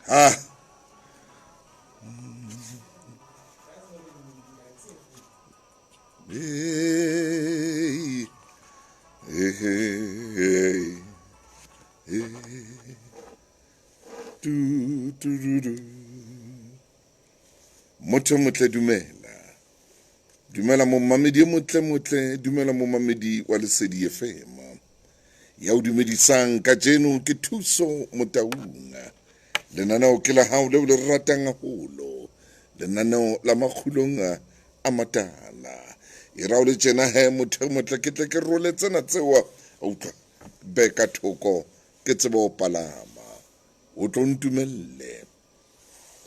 Ah. Hey. Hey. Hey. Hey. Du, du, du, du. Motho motle dumela. Dumela mo mamedi motle, dumela mo mamedi wa Lesedi FM. Ya o dumedisang ka jeno ke thuso motaung. Lenaneo ke la hao leo le ratang haholo. Lenaneo la makgulong a matala. E rao le tjena he motho motle ke tle ke role tsena tsewa utlwa beka thoko ke tsebo palama. O tlo ntumelle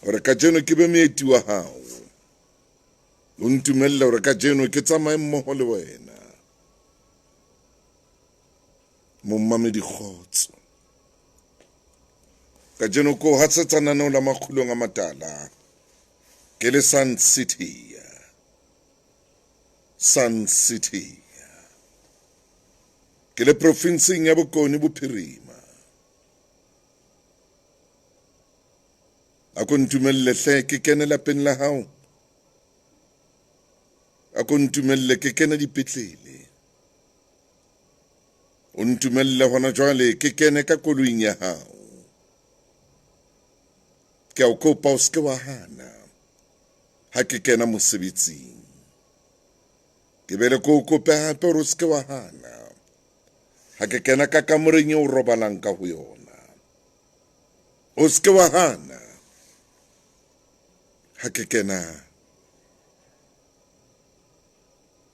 hore ka jeno ke be moeti wa hao. O ntumelle hore ka jeno ke tsamaye mmoho le wena. Mommamedi kgotso. Ka jeno ko hatsetsa naneo la makgulong a matala. Ke le Sun City. Sun City. Ke le provinsing ya Bokone Bophirima. Ako ntumelle hle ke kene lapeng la hao. Ako ntumelle ke kene dipetlele. O ntumelle hona jwale ke kene ka koloing ya hao. Ke a o kopa o ske wa hana. Ha ke kena mosebetsing. Ke bele ko kope hape hore o ske wa hana. Ha ke kena ka kamoreng eo o robalang ka ho yona. O ske wa hana. Ha ke kena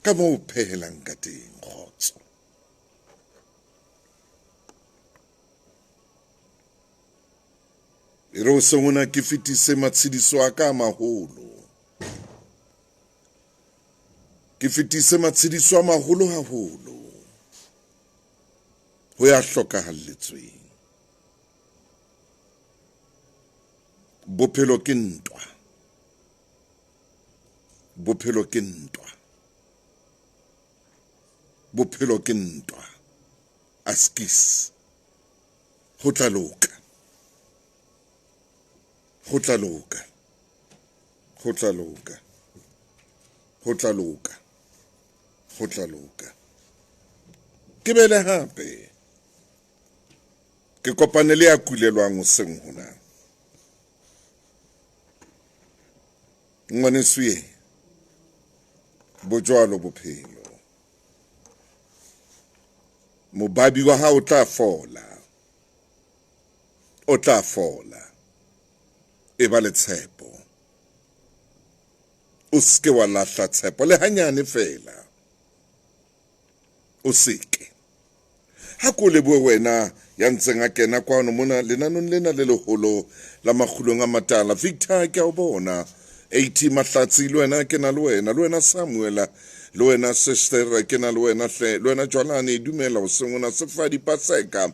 ka moo o phehelang ka teng kgotso. E re o sengona ke fetise matshediso a ka a maholo. Ke fetise matshediso a maholo haholo. Ho ya hlokahalletsweng. Bophelo ke ntwa. Bophelo ke ntwa. Bophelo ke ntwa. Askis. Ho tla loka. Ho tla loka. Ho tla loka. Ho tla loka. Ho tla loka. Ke bele hape. Ke kopane le ya kulelwang hoseng hona. Ngwaneso ye. Bojwalo bophelo. Mobabi wa hao o tla fola. O tla fola. E ba le tshepo. O ske wa lahla tshepo le hanyane fela. O seke. Ha ko leboe wena ya ntseng a kena kwano mona lenanong lena le leholo la makgulong a matala. Victor ke a o bona. 80 mahlatsi le wena ke na le wena Samuela, le wena Sister ke na le wena hle, le wena Jwalane dumela o sengona Sefadi Paseka,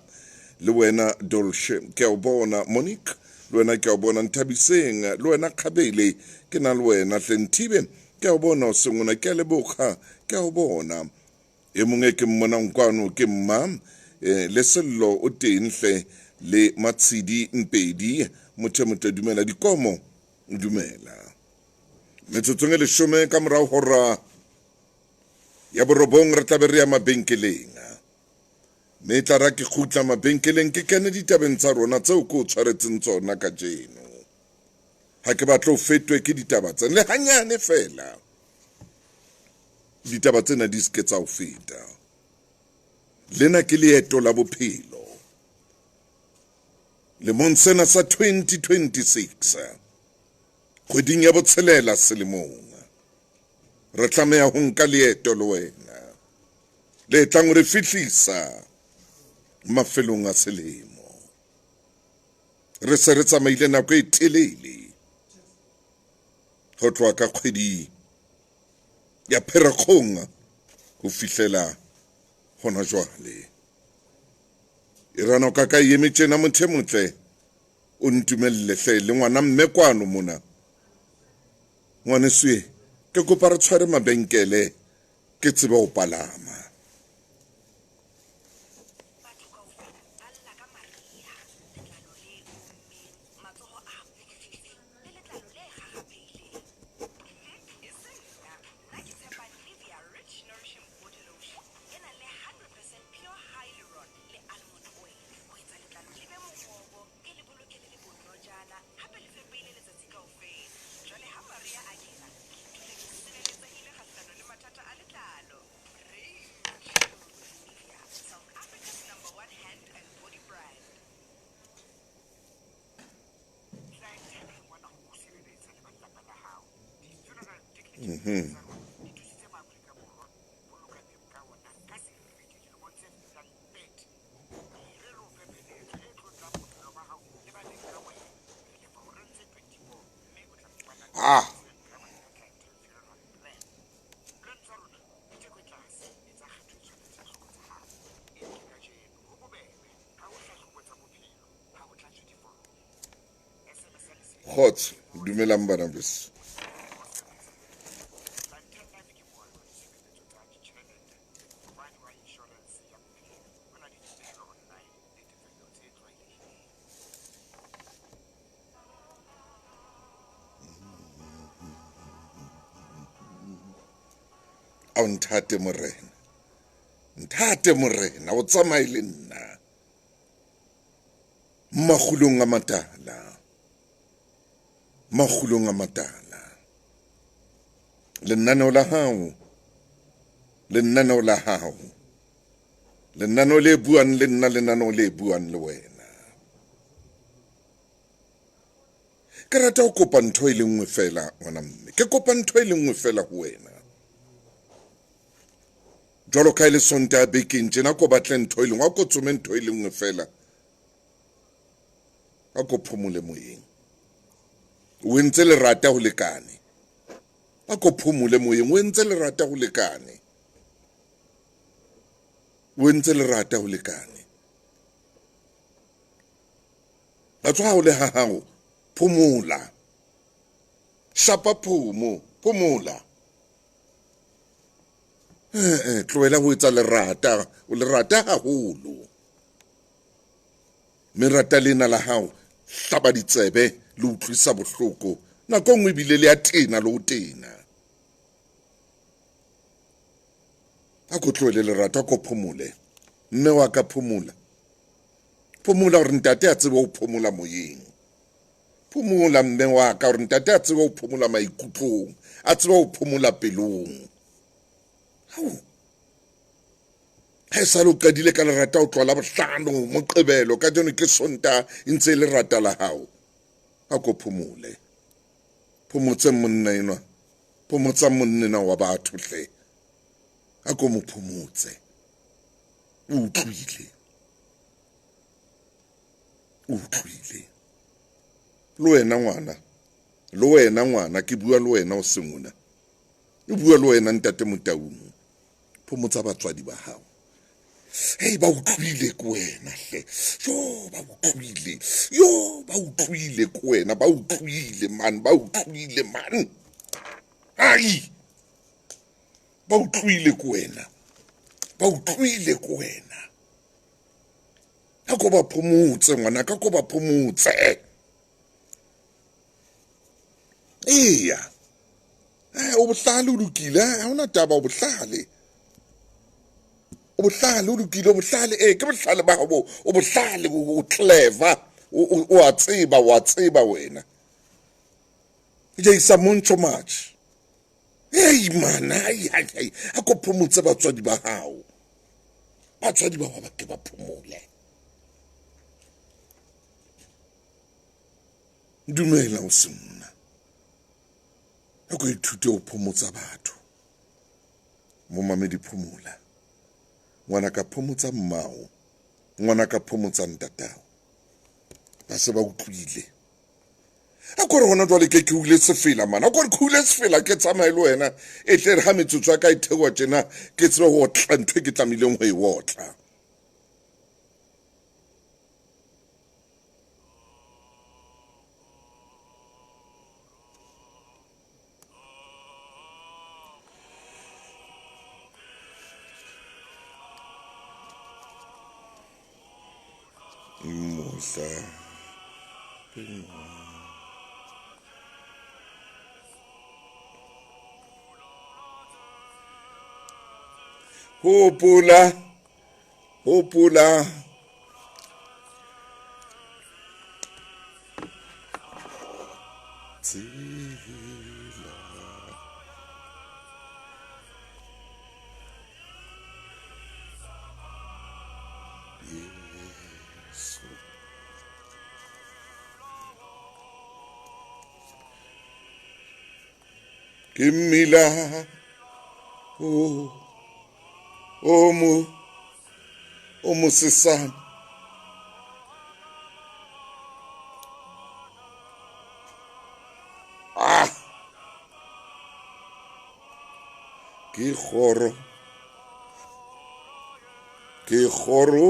le wena Dolce ke a o bona Monique, le wena ke a o bona Nthabiseng, le wena Khabele ke na le wena hle Nthibe ke a o bona o sengona ke a leboga ke a o bona. E mongwe ke mmona nkwano ke mmam le sello o teng hle le Matshidi Mpedi motho dumela dikomo dumela. Metsotsong e leshome ka morao hora ya borobong re tlabe re ya mabenkeleng. Me tla ra ke khutla mabenkeleng ke kene ditabeng tsa rona tseo ko tshwaretseng tsona ka jeno. Ha ke batla o fetwe ke ditaba tse le hanyane fela. Ditaba tsena di ske tsa o feta. Lena ke leeto la bophelo. Lemong sena sa 2026. Kgweding ya botshelela selemong. Re tlameha ho nka leeto le wena. Le tlang re fihlisa mafelong a selemo. Re se re tsamaile nako e telele. Ho tloha ka kgwedi ya Pherekgong ho fihlela hona jwale. E rana ka ka eme tjena motho motle o ntumelle hle le ngwana mmekwano mona. Ngwaneso ke kopa re tshware mabenkele ke tsebe ho palama. Ah, hot, dumelang bana beso. A nthate morena. Nthate morena, o tsamaye le nna. Makgulong a matala. Makgulong a matala. Lenaneo la hao. Lenaneo la hao. Lenaneo le buang le nna, lenaneo le buang le wena. Ke rata ho kopa ntho e le nngwe fela ngwana mme. Ke kopa ntho e le nngwe fela ho wena. Jwalo ka ile Sontaha bekeng tjena ko batle ntho e le nngwe, a ko tsome ntho e le nngwe fela. A ko phomole moyeng. O entse lerata ho lekane. A ko phomole moyeng, o entse lerata ho lekane. O entse lerata ho lekane. Batho ha o le hahao, phomola. Shapa phomo, phomola. Tlohela ho etsa lerata, o lerata haholo. Merata lena la hao, hlaba ditsebe, le utlwisa bohloko. Nako nngwe bile le a tena le ho tena. A ko tlohele lerata, a ko phomole. Mme wa ka phomola. Phomola hore ntate a tsebe ho phomola moyeng. Phomola mme wa ka hore ntate a tsebe ho phomola maikutlong. A tsebe ho phomola pelong. Ha e sa le o qadile ka lerata ho tloha Labohlano, Moqebelo, ka jeno ke Sontaha e ntse e le lerata la hao. A ko phomole. Phomotse monna enwa. Phomotsa monna wa batho hle. A ko mo phomotse. O utlwile. O utlwile. Le wena ngwana, ke bua le wena o se mona. E bua le wena ntate Motaung. Phomotsa batswadi ba hao. Hey, ba utlwile ko wena hle. Yo, ba utlwile. Yo, ba utlwile ko wena, ba utlwile man, ba utlwile man. Ai! Ba utlwile ko wena. Ba utlwile ko wena. Ka ko ba phomotse ngwana, ka ko ba phomotse. Eya. O bohlale o lokile, ha ona taba o bohlale. O bohlale o lokile, o bohlale, ke bohlale ba hao, o bohlale, o clever, o a tseba wena. Jaisa moncho much. Hey man, ai, a ko phomotse batswadi ba hao. Batswadi ba hao ba ke ba phomole. Dumela o se monna. A ko ithute ho phomotsa batho. Mo mamedi phomola. Ngwana ka phomotsa mmao. Ngwana ka phomotsa ntatao. Ba se ba utlwile. A ko re hona jwale ke hule sefela man. A ko re ke hule sefela ke tsamaye le wena. E tle re ha metsotso ya ka e theoha tjena ke tsebe ho otla ntho ke tlamehileng ho e otla. Musa. Hopola. Hopola. ke mmila o mo sesane ke kgoro ke kgoro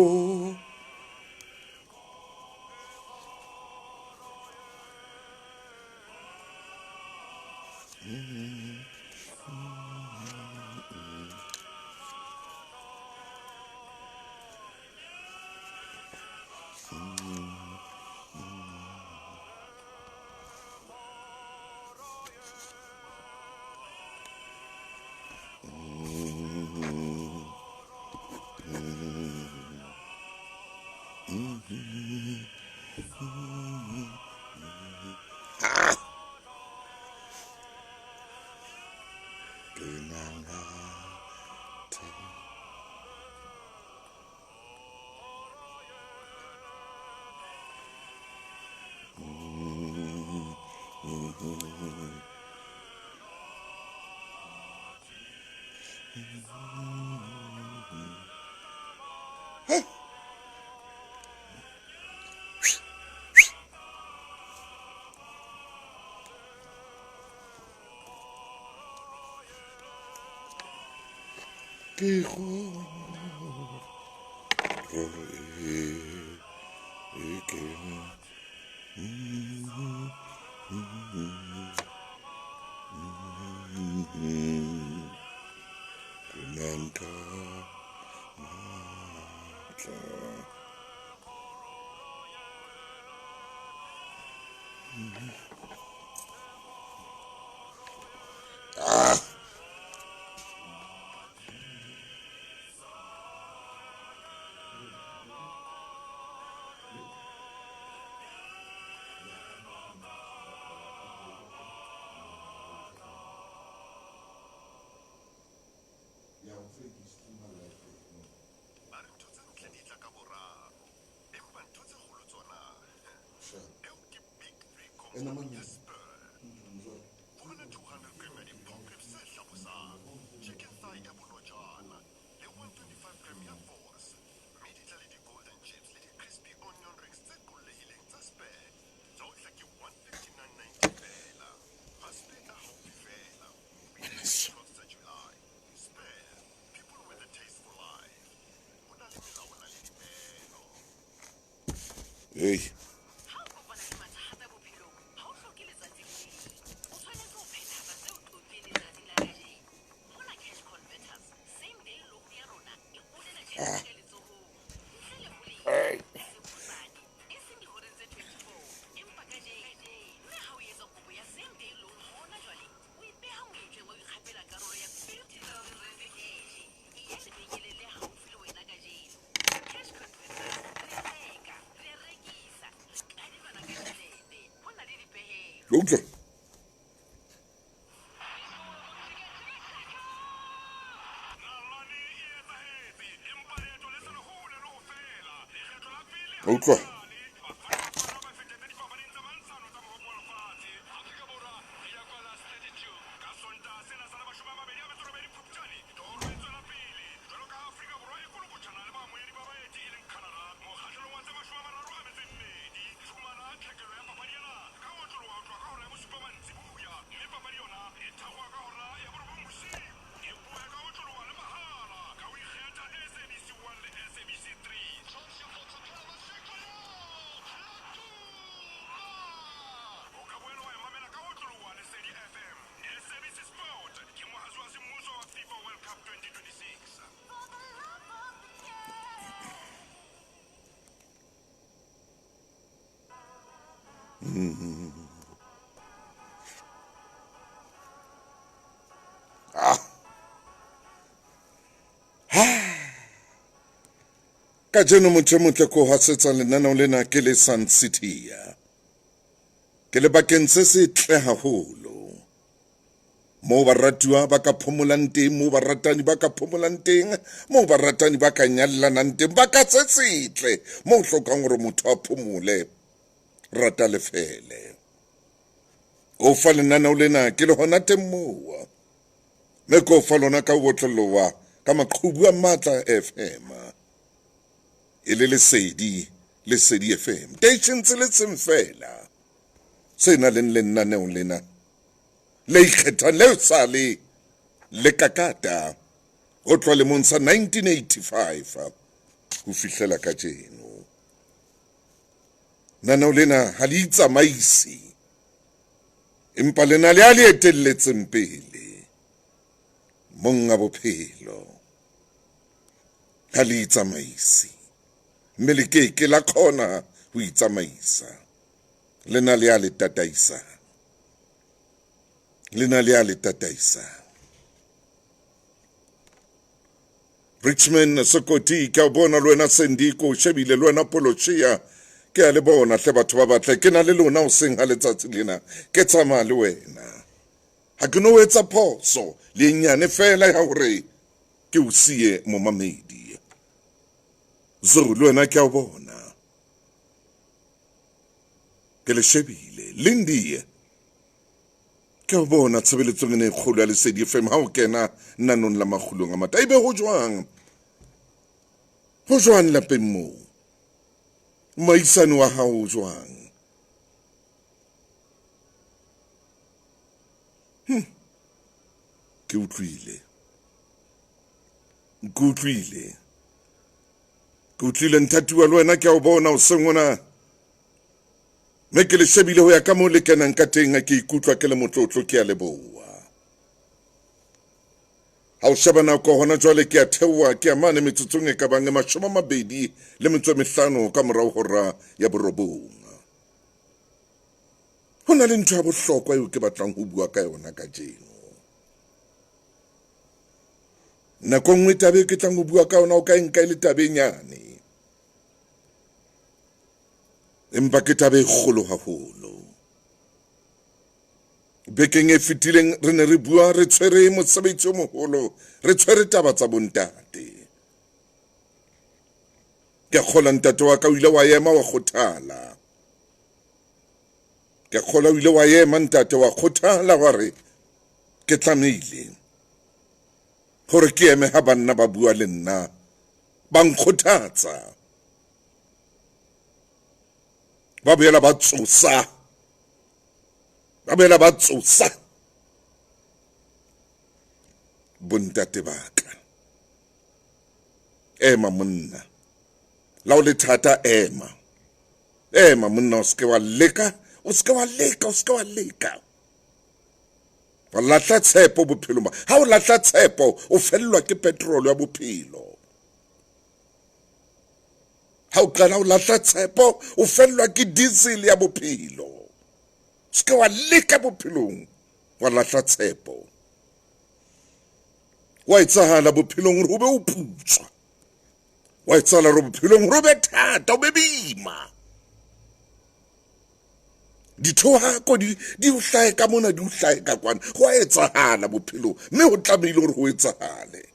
hey utlwa utlwa ka jeno motho e motle ko hasetsa lenaneo lena ke le Sun City ke le bakeng se setle haholo moo baratuwa ba ka phomolang teng moo baratani ba ka phomolang teng moo baratani ba ka nyallanang teng ba ka se setle moo hlokang hore motho a phomole rata lefele o fa lenaneo lena ke le hona teng moa me ko fa lona ka botlolowa ka maqhubu a matla FM e le lesedi FM station tse le tseng fela sena le lenaneo lena le ikgethang le sale le kakata go tloa lemong sa 1985 go fihlela ka jeno nanao lena ha le itsamaisi empa lena le a le etelletseng pele monga bophelo ha le itsamaisi mme le ke la khona ho itsamaisa lena le a le tataisa Richmond Sokoti ka bona le wena Sendiko shebile le wena Polochia ke a le bona hle batho ba batle ke na le lona o seng ha letsatsi lena ke tsama le wena ha ke no etsa phoso le nyane fela ya hore ke o sie momamedi zo le wena ke a bona ke le shebile Lindy ke a bona tshebeletsong ene kgolo ya Lesedi FM ha o kena nanong la magulong a mata ibe ho jwang la pemo maisano wa hao jwang ke utlwile ntatiwa le wena ke a o bona o sengona me ke le shebile ho ya ka mo le kenang ka teng ke ikutlwa ke le motlotlo ke a leboa ha o sheba nako hona jwale ke a theoha ke a mane metsotsong e ka bang 25 ka morao hora ya borobong hona le ntho ya bohlokwa eo ke batlang ho bua ka yona ka jeno nako nngwe tabe ke tlang ho bua ka yona o ka nka ile tabenyane empa ke tabe kgolo haholo bekeng e fetileng re ne re bua re tshwere mosebetsi o moholo re tshwere taba tsa bontate ke kgola ntate wa ka o ile wa ema wa khothala ke kgola o ile wa ema ntate wa khothala wa re ke tlamehile hore ke eme ha banna ba bua le nna ba nkgothatsa ba boela ba tsosa bontate baka ema monna la o le thata ema monna o ske wa leka wa lahla tshepo bophelo ba ha o lahla tshepo o fellwa ke petrol ya bophelo ha o qala o lahla tshepo o fellwa ke diesel ya bophelo ske wa leka bophelong wa lahla tshepo wa etsahala bophelong hore o be o putswa wa etsahala hore bophelong hore o be thata o be boima dithohako di o hlahe ka mona di o hlahe ka kwana go a etsahala bophelong mme ho tlamehile hore ho etsahale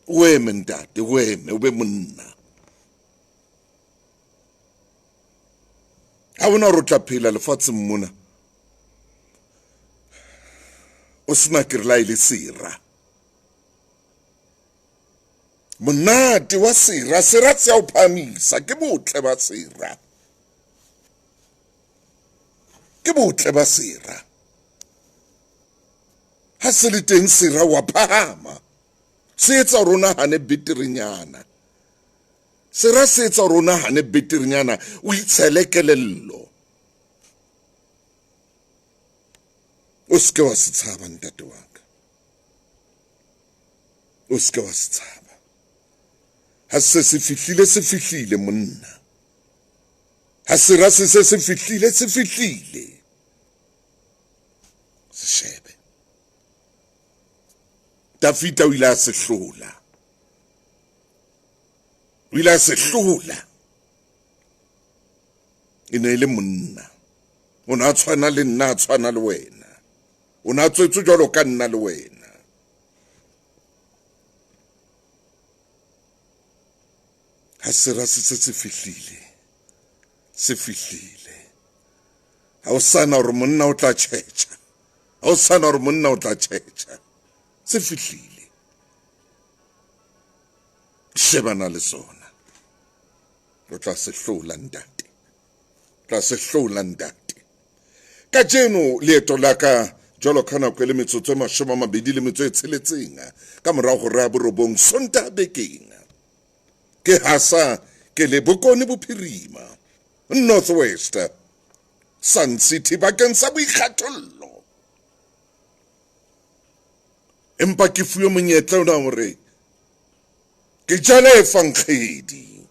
o eme ntate o eme o be monna ha ona re tla phela lefatsheng mona o sena ke re le sera monate wa sera tse o phamisa ke botle ba sera ha se le teng sera wa phahama se etsa rona hane beterinyana sera se etsa rona hane beterinyana o itshele kelello o ske wa se tshaba ntate wa ka o ske wa se tshaba ha se fihlile monna ha sera se fihlile se shebe Dafita o ile a se hlola e ne le monna o na tshwana le nna tshwana le wena o na tswetswe jwalo ka nna le wena ha sera se fihlile ha o sana hore monna o tla tjhetjha ha o sana hore monna o tla tjhetjha se fihlile shebana le sona o tla se hlola ntate tla se hlola ntate ka jeno leeto la ka jalo ka nako le metsotso e 26 ka morao go rea borobong sonta bekeng ke hasa ke le bokone bophirima Northwest Sun City bakeng sa boikgathollo empa ke fuwe monyetla ona hore ke jale fankgedi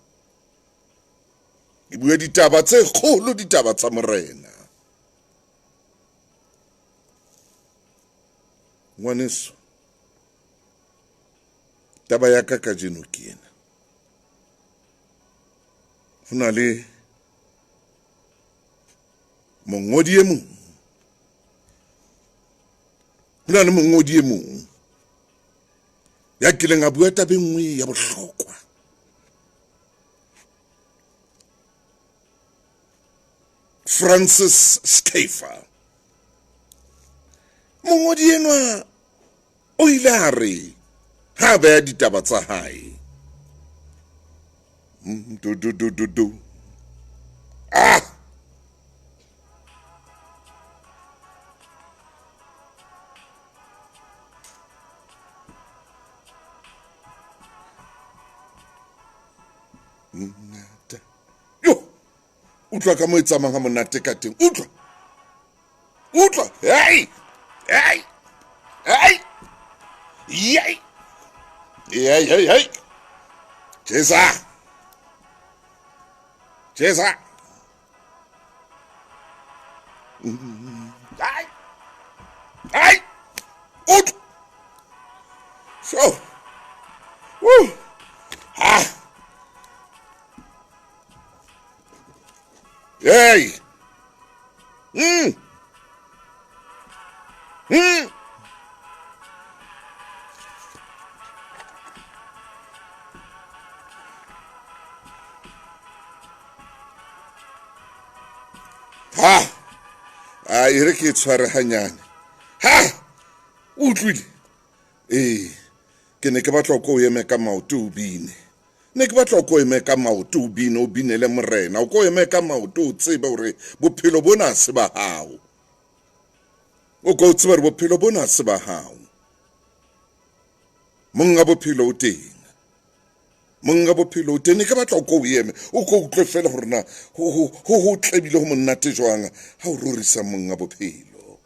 ke bua ditaba tse kgolo ditaba tsa morena ngwaneso taba ya ka jeno ke ena ho na le mongodi e mong ho na le mongodi e mong ya kileng a bua taba nngwe ya bohlokwa Francis Schaeffer mongodi enwa o ile a re ha ba ditaba tsa hae yo utlwa ka mo etsamang ha monate ka teng utlwa hey yay Jesa hey ut so woo hey ere ke tshware hanyane utlwile ke ne ke batla go eme ka maoto o bine ne ke batla go eme ka maoto o bine o binele morena o go eme ka maoto o tsebe hore bophelo bona se ba hao o go tsebe hore bophelo bona se ba hao monga bophelo o teng monga bophelo o teng ne ke batla go eme o go utlwe fela hore na ho tlebile ho monate jwang ha o rorisa monga bophelo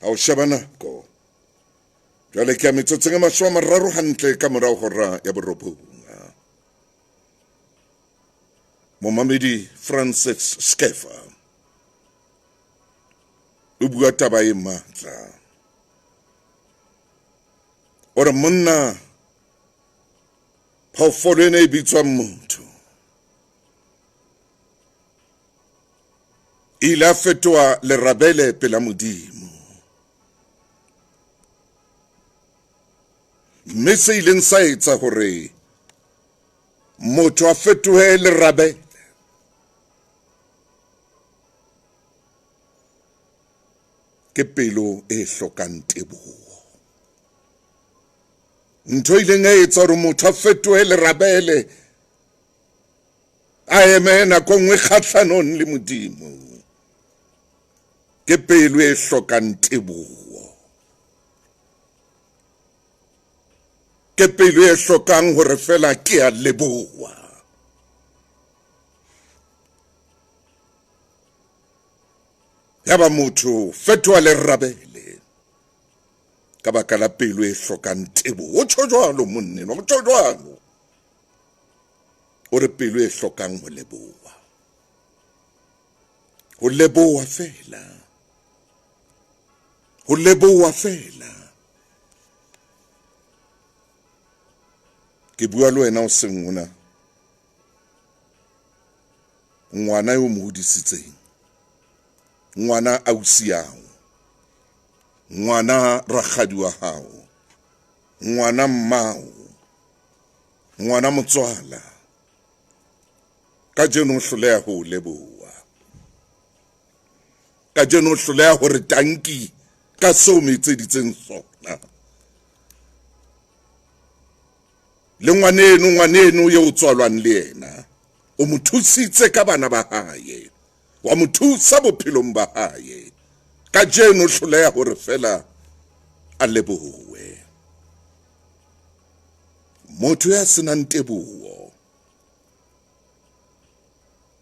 ha o shabana go jwale ke a metsotso e 30 hantle ka morao hora ya borobong momamedi Francis Schaeffer o bua taba e matla ore monna phaofolo ena e bitswang motho ile a fetoa lerabele pela modimo mme se ileng sa etsa hore motho a fetohe lerabele ke pelo e hlokang teboho ntho ileng a etsa hore motho a fetohe lerabele a eme nako nngwe kgahlanong le modimo ke pelo e hlokang teboho ke pelo e hlokang hore fela ke a leboha yaba motho fetoha lerabele ka baka la pelo e hlokang teboho o tjho jwalo monneno o tjho jwalo o re pelo e hlokang ho leboha fela ke bua le wena o seng ona ngwana yo mo hodisitseng ngwana ausi yao ngwana rakgadi wa hao ngwana mmao ngwana motswala ka jeno hloleha ho leboha ka jeno hloleha hore tanki ka seo me etseditseng sona le ngwaneno ye o tswalwang le yena o mo thusitse ka bana ba hae wa mo thusa bophelong ba hae ka jeno hloleha hore fela a lebohuwe motho ya senang teboho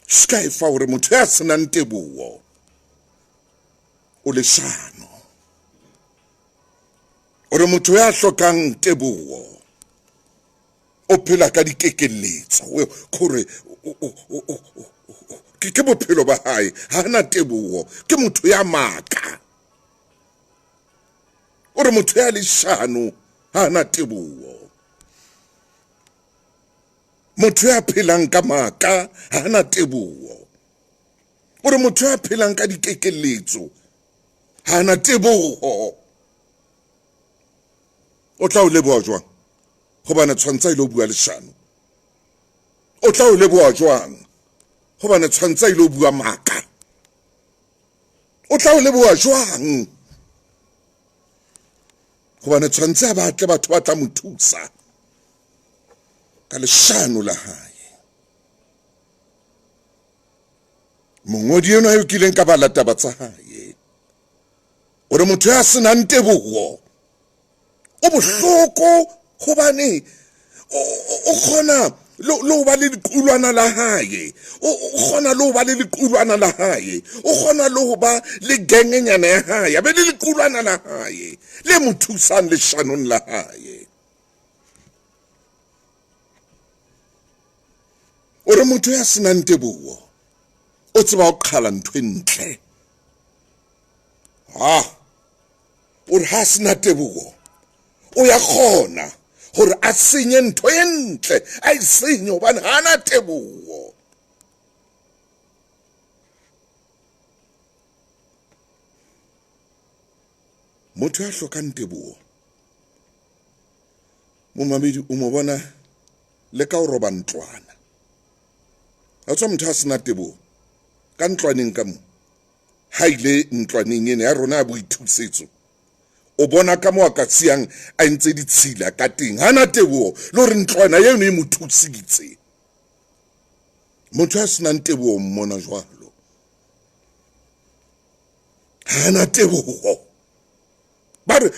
ska e fa hore motho ya senang teboho o leshano ore motho ya hlokang teboho o phela ka dikekeletso gore ke bophelo ba hae ha na teboho ke motho ya maka ore motho ya leshano ha na teboho motho ya phelang ka maka ha na teboho ore motho ya phelang ka dikekeletso ha na teboho o tla o leboha jwang hobane tshwantsa ile o bua leshano o tla o leboha jwang hobane tshwantsa ile o bua maka o tla o leboha jwang hobane tshwantsa ba tle batho ba tla mo thusa ka leshano la hae mongodi yena yo kileng ka bala taba tsa hae ore motho ya senang teboho o bohloko hobane o khona lo ba le diqulwana la hae o khona lo ba le diqulwana la hae o khona lo ba le gengenyana ya hae be le diqulwana la hae le mothusang leshanong la hae ore motho ya senang teboho o tseba o qhala ntwe ntle ore ha sena teboho o ya khona hore a senye ntho e ntle a e senye hobane ha na teboho motho ya hlokang teboho mo mabedi o mo bona le ka o roba ntlwana a tswa motho a sena teboho ka ntlwaneng ka mo ha ile ntlwaneng ene ya rona ya boithusetso o bona ka mo ka tsiang a ntse ditshila ka teng hana teboho le hore ntlwana yeno e mo thusitse motho a senang teboho mmona jwalo hana teboho bare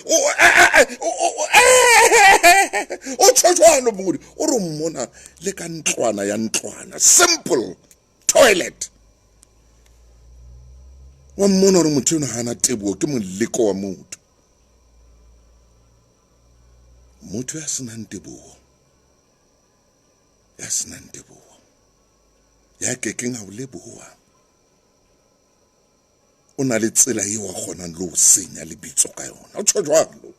o tshwano mongodi o re mmona le ka ntlwana ya ntlwana simple toilet wa mmona hore motho yona hana teboho ke moleko wa motho motho ya senang teboho ya kekeng a o leboha o na le tsela e wa kgonang le ho senya lebitso ka yona o tjho jwalo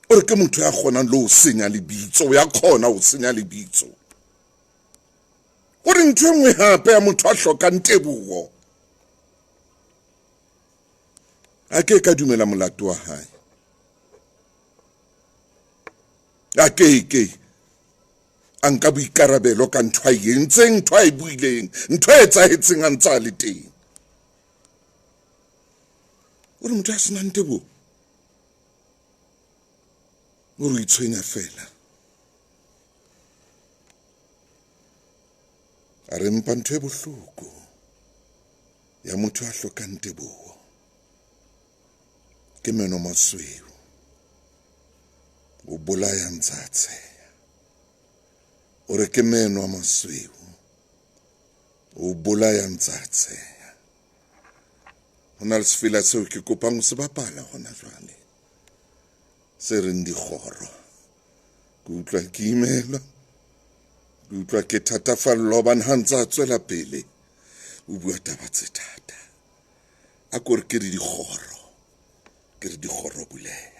o re ke motho ya kgonang le ho senya lebitso ya khona ho senya lebitso o re ntho e nngwe hape ya motho a hlokang teboho a ke ka dumela molato wa hae a ke anka boikarabelo ka ntho a yentseng ntho a e buileng ntho e etsahetseng a ntsa le teng o re motho a senang teboho o re itshwenya fela a re mpa ntho e bohloko ya motho a hlokang teboho ke meno masweu o bolaya ntsatse o re ke meno a masweu o bolaya ntsatse hona le sefela seo ke kopang o se bapala hona jwale se reng dikgoro ke utlwa ke imelwa ke utlwa ke thatafallwa hobane ha ntse a tswela pele o bua taba tse thata a kore ke re dikgoro buleya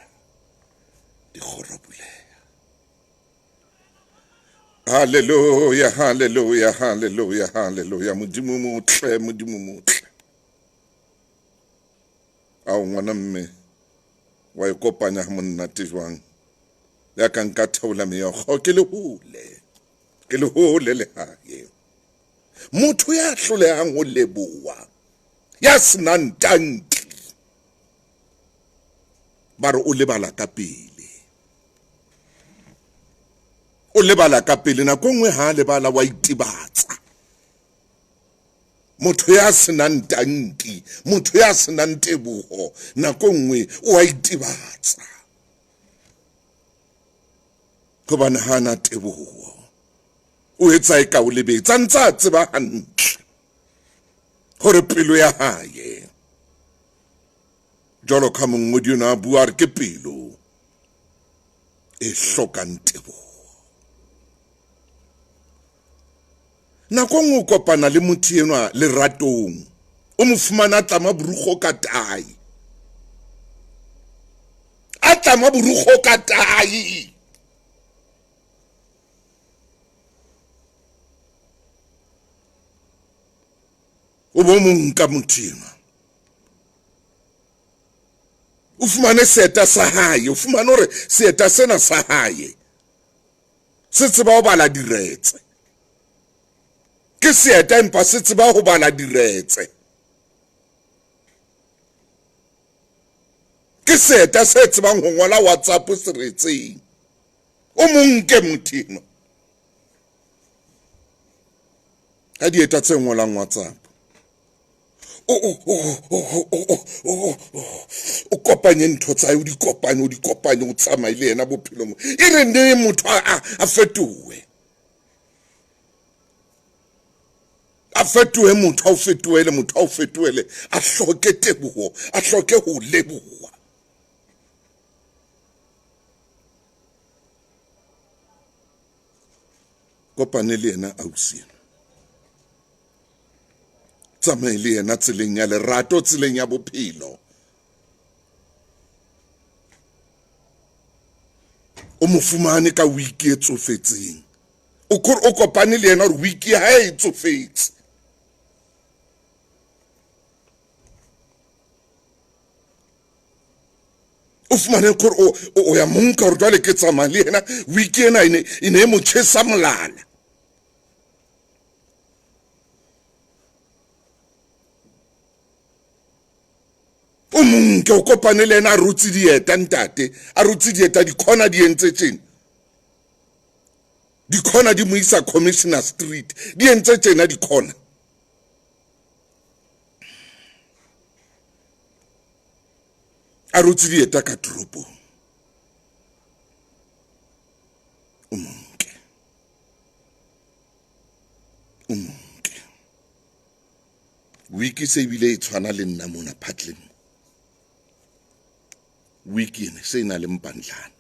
hallelujah hallelujah hallelujah hallelujah modimo motle ao ngwana mme wa e kopanya ha monnate jwang ya ka nka theola meokgo ke le hole le hae motho ya hlolehang ho leboha ya senang tanki ba re o lebala ka pele nako nngwe ha lebala wa itibatsa motho ya senang tanki motho ya senang teboho nako nngwe o a itibatsa go bana hana teboho o etsa e ka o lebetsa ntsa tseba hantle gore pelo ya hae jalo ka mongodi na bua re ke pelo e hlokang teboho nako nngwe kopana le motho enwa le ratong o mo fumana tlama burugo ka tai a tlama burugo ka tai o bo mong ka mothima o fumane seta sa hae o fumane hore seta sena sa hae se tseba ho bala diretse ke seta empa se tseba ho bala diretse ke seta se tsebang ho ngola WhatsApp seretseng o mong ke mothima a dieta tse ngolang WhatsApp o kopanye ntho tsa o di kopanye o tsamaile yena bophelo mo e re ne motho a fetowe motho a fetoele a hloke teboho a hloke ho leboha kopane le yena ausi tsamaile yena tseleng ya lerato tseleng ya bophelo o mo fumane ka wiki e tsofetseng o kopane le yena hore wiki ha e tsofetse o fumane gore o ya monka hore jwale ke tsamaya le yena wiki ena e ne mo tjhesa molala o monke o kopane le yena a rutse dieta ntate a rutse dieta dikhona di entse tjena dikhona di mo isa Commissioner Street di entse tjena dikhona a rutse dieta ka tropo o monke wiki se bile e tshwana le nna mona phatleng wiki ene se ina le mpandlana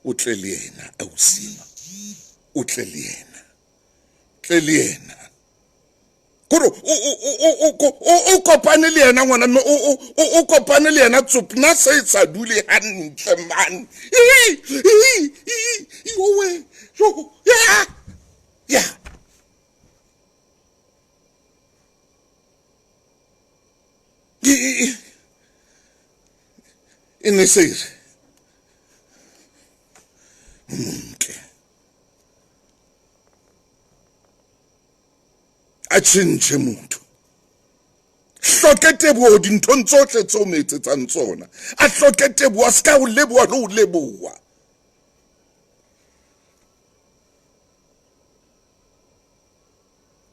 utleliena ausima utleliena koro o kopane le yena ngwana o kopane le yena tsopna se sa dule hantle man yeah ene se a tšhentšhe motho hloke teboho dinthong tsohle tseo mo etsetsang tsona a hloke teboho a ska o leboha le o leboha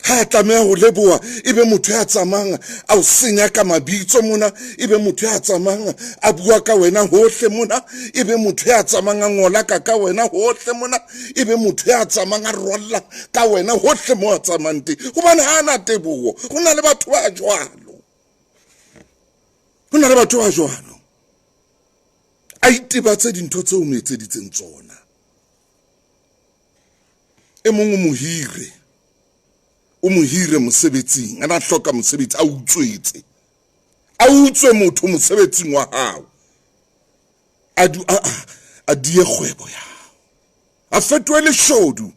ha tlameha ho leboha ebe motho ya tsamanga a o senya ka mabitso mona ebe motho ya tsamanga a bua ka wena hohle mona ebe motho ya tsamanga ngola ka wena hohle mona ebe motho ya tsamanga rolla ka wena hohle mo a tsamante hobane ha na teboho ho na le batho ba jwalo a itibatse dintho tseo mo etseditseng tsona e mongwe mohire mosebetsing ana hloka mosebetsi a utswe motho mosebetsing wa hao a die kgwebo ya a fetoele shodu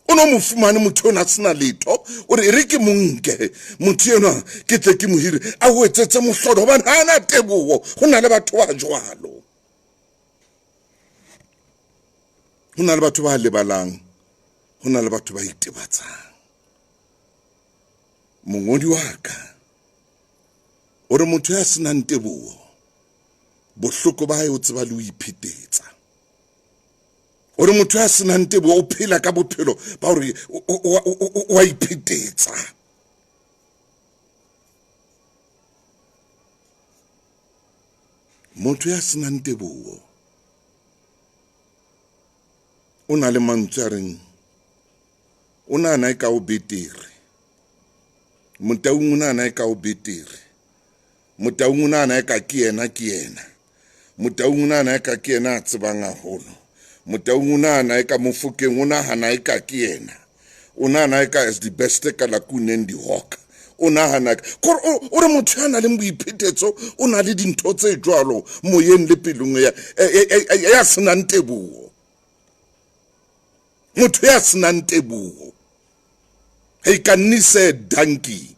ono mo fumane motho ona sena letho o re ke monke motho ena ke tle ke mohire a ho etsetse mohlodo hobane hana teboho ho na le batho ba jwalo Ho na le batho ba lebalang, ho na le batho ba itebatsang. Mongodi wa ka o re motho ya senang teboho bohloko ba hae o tseba le o iphetetsa. O re motho ya senang teboho o phela ka bophelo ba hore o a iphetetsa. Motho ya senang teboho o na le mantswe a reng o nahana eka o betere. Motaung o nahana eka o betere. Motaung o nahana eka ke yena. Motaung o nahana eka ke yena a tsebang haholo. Motaung o nahana eka Mofokeng o nahana eka ke yena. O nahana eka as the best ka Lakuneng di-hawk. O nahana o re motho ya nang le boiphetetso o na le dintho tse jwalo moyeng le pelong ya senang teboho. Motho ya senang teboho. He can say donkey.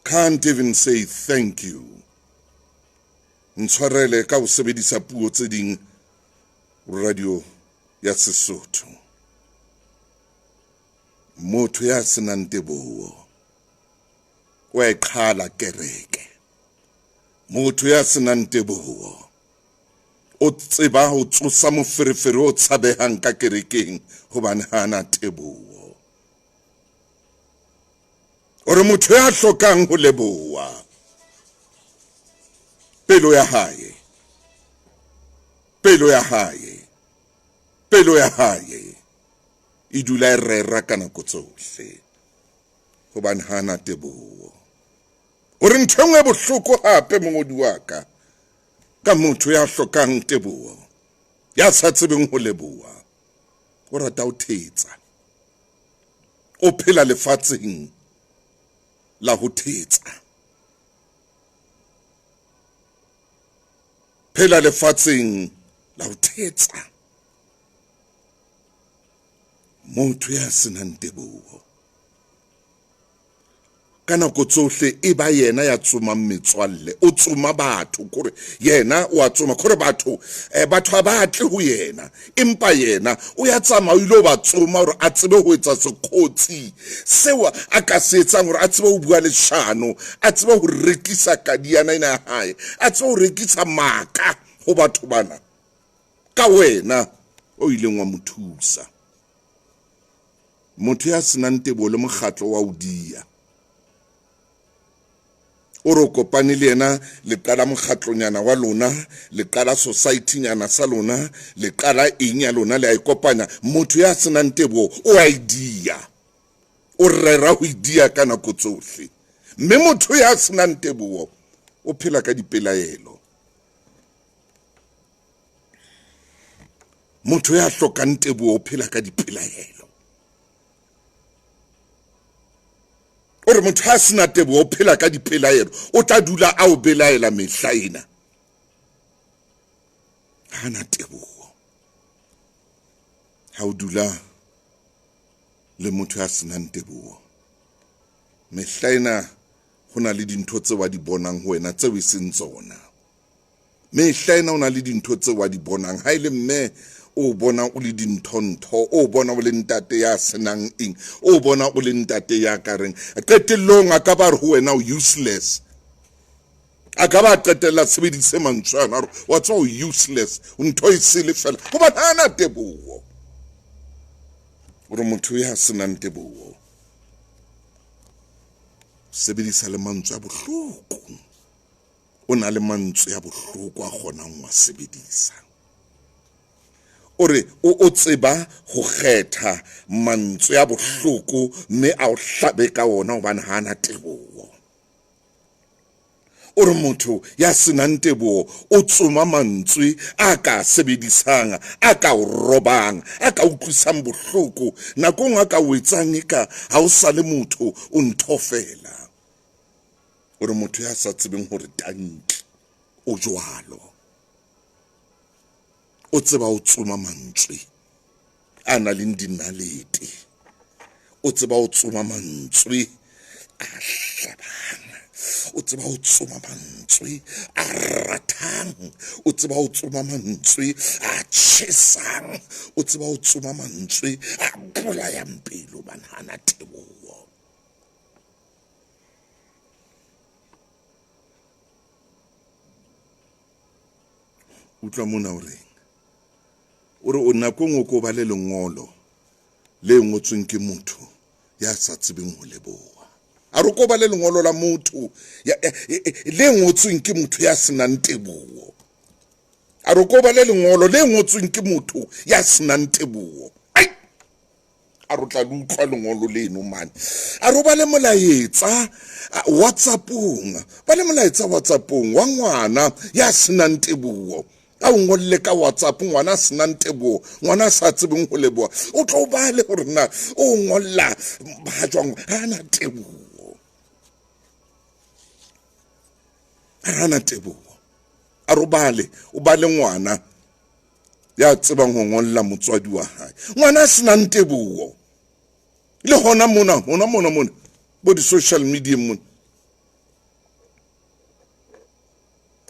Can't even say thank you. Ntshwarele ka o sebedisa puo tse ding radio ya Sesotho. Motho ya senang teboho o e qhala kereke. Motho ya senang teboho o tseba ho tsosa moferefere o tshabehang ka kerekeng hobane hana teboho. O re motho ya hlokang ho leboha pelo ya hae e dula e rera ka nako tsohle hobane hana teboho. O re ntho engwe bohloko hape mongodi wa ka motho ya hlokang teboho ya sa tsebeng ho leboha o rata ho thetsa. O phela lefatsheng la ho thetsa. Phela lefatsheng la ho thetsa. Motho ya senang teboho ka nako tsohle e ba yena ya tsomang metswalle. O tsoma batho kore yena o a tsoma kore batho ha ba atle ho yena, empa yena o ya tsamaya o ilo ba tsoma hore a tsebe ho etsa sekgotsi seo a ka se etsang hore a tsebe ho bua leshano, a tsebe ho rekisa kadiana ena ya hae, a tsebe ho rekisa maka ho batho bana ka wena o ileng wa mo thusa. Motho ya senang teboho le mokgatlo wa ho dia. O re kopane le yena le qala mokgatlonyana wa lona, le qala society nyana sa lona, le qala eng ya lona le a ikopanya. Motho ya senang teboho o a idia. O rera ho idia ka nako tsohle. Mme motho ya senang teboho o phela ka dipelaelo. Motho ya hlokang teboho o phela ka dipelaelo. O re motho ha sena teboho o phela ka dipelaelo, o tla dula a o belaela mehlaena. Hana teboho. Ha o dula le motho ya senang teboho, mehlaena ho na le dintho tse wa di bonang ho wena tse e seng tsona. Mehlaena ho na le dintho tse wa di bonang. Ha ile mme o bona o le dinthontho, o bona o le ntate ya senang eng, o bona o le ntate ya kareng qetellong a ka ba re ho wena o useless. A ka ba qetella sebedise mantswe ana wa tswa o useless, o ntho e sele fela hoba hana teboho. O re motho ya senang teboho sebedisa le mantswe a bohloko. O na le mantswe a bohloko a kgonang wa sebedisa. O re o tseba ho kgetha mantswe a bohloko mme a o hlabe ka ona hobane hana teboho. O re motho ya senang teboho o tsoma mantswe a ka sebedisang, a ka o robang, a ka utlwisang bohloko, nakong a ka o etsang eka ha o sa le motho o nthofela. O re motho ya sa tsebeng hore tanki o jwalo. O tseba o tsoma mantswe a nang le dinalete. O tseba o tsoma mantswe a hlabang. O tseba o tsoma mantswe a ratang. tjhesang o tseba o tsoma mantswe a tjhesang o tseba o tsoma mantswe a bolayang pelo hobane hana teboho. Utlwa mona o reng o re o nakong o ko ba le lengolo le ngotsweng ke motho ya sa tsebeng ho leboha. A re ko ba le lengolo la motho le ngotsweng ke motho ya senang teboho. A re ko ba le lengolo le ngotsweng ke motho ya senang teboho. Ai, a re tla utlwa lengolo leno mane. A re ba le molaetsa WhatsAppong, ba le molaetsa WhatsAppong wa ngwana ya senang teboho. A o ngolle ka WhatsApp ngwana senang teboho, ngwana sa tsebeng ho leboha. O tlo ba le hore na o ngolla ba jwang hana teboho. Hana teboho. A ro bale o ba le ngwana ya tsebang ho ngolla motswadi wa hae. Ngwana senang teboho. Le hona mona bo di social media mona.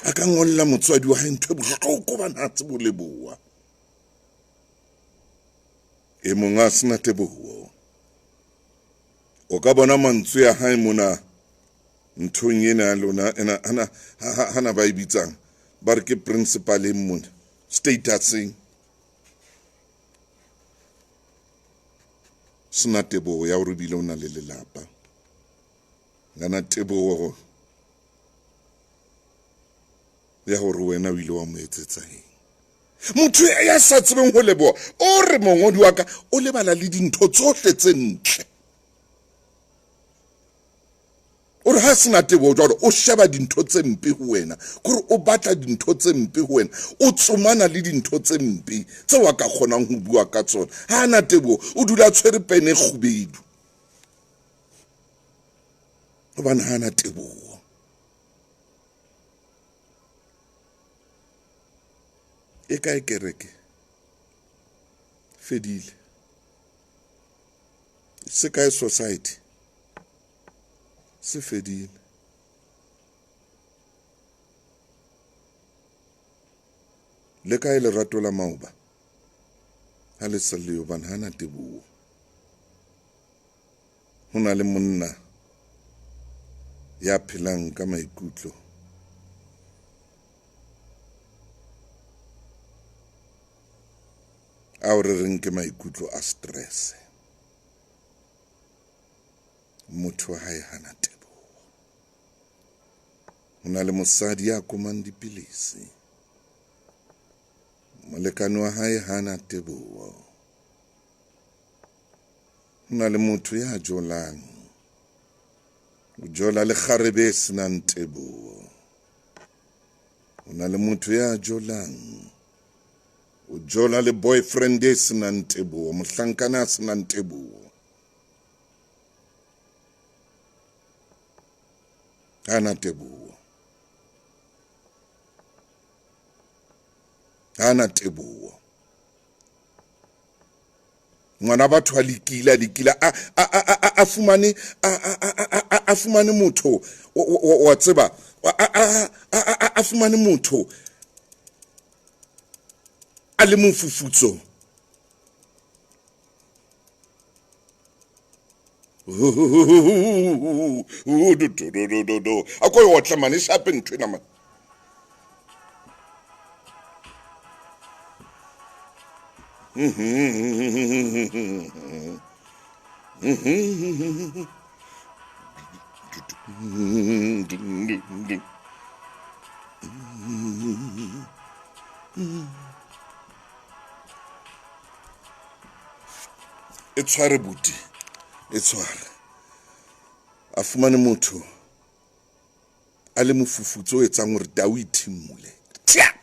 A ka ngolla motswadi wa hae ntho e bohloko ba na tsebo leboha. E monga sena teboho. O ka bona mantswe ya hae mona nthong ena ya lona hana ba ibitsang ba re ke principal e mona statusing sena teboho ya hore bile o na le lelapa. Ngana teboho ya hore wena o ile wa mo etsetsa eng. Motho ya sa tsebeng ho leboha o re mongodi wa ka o lebala le dintho tsohle tse ntle. O re ha sena teboho jwalo o sheba dintho tse mpe ho wena, kore o batla dintho tse mpe ho wena, o tsomana le dintho tse mpe tseo a ka kgonang ho bua ka tsona. Ha ana teboho o dula tshwere pene kgubedu hobane hana teboho. E kae kereke fedile, se kae society se fedile. Le kae lerato la maoba ha le sa le hobane hana teboho. Ho na le monna ya phelang ka maikutlo a o re reng ke maikutlo a stress. Motho wa hae hana teboho. Ho na le mosadi ya komang dipilisi, molekane wa hae hana teboho. Ho na le motho ya jolang, o jola le kgarebe senang teboho. Ho na le motho ya jolang, o jola le boyfriend e senang teboho, mohlankana a senang teboho. Hana teboho. Hana teboho. Ngwana batho a likila a fumane motho wa tseba a fumane motho a le mofufutso. A ko yo tla mane shape ntwe na man. E tshware buti, e tshware. A fumane motho a le mofufutso o etsang hore tau e thimule. Tja!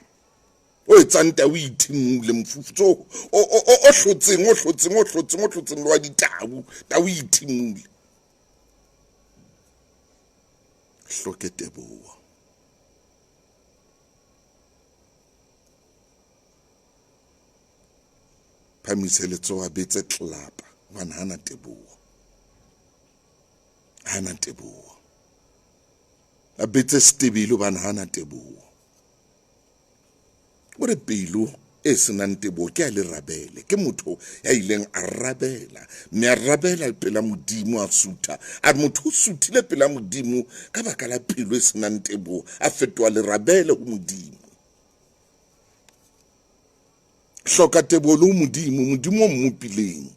O etsang tau e thimule mofufutso o hlotseng le wa ditau, tau e thimule. Hloke teboho. Phamise letsoho betse tlelapa hobane hana teboho. Hana teboho. A betse stebile hobane hana teboho. o re pelo e senang tebogo ke a lerabele ke motho ya ileng a rabela mme a rabela pela modimo a sutha a re motho o suthile pela modimo ka baka la pelo e senang tebogo a fetoa lerabele go modimo hloka tebogo le modimo o mmopileng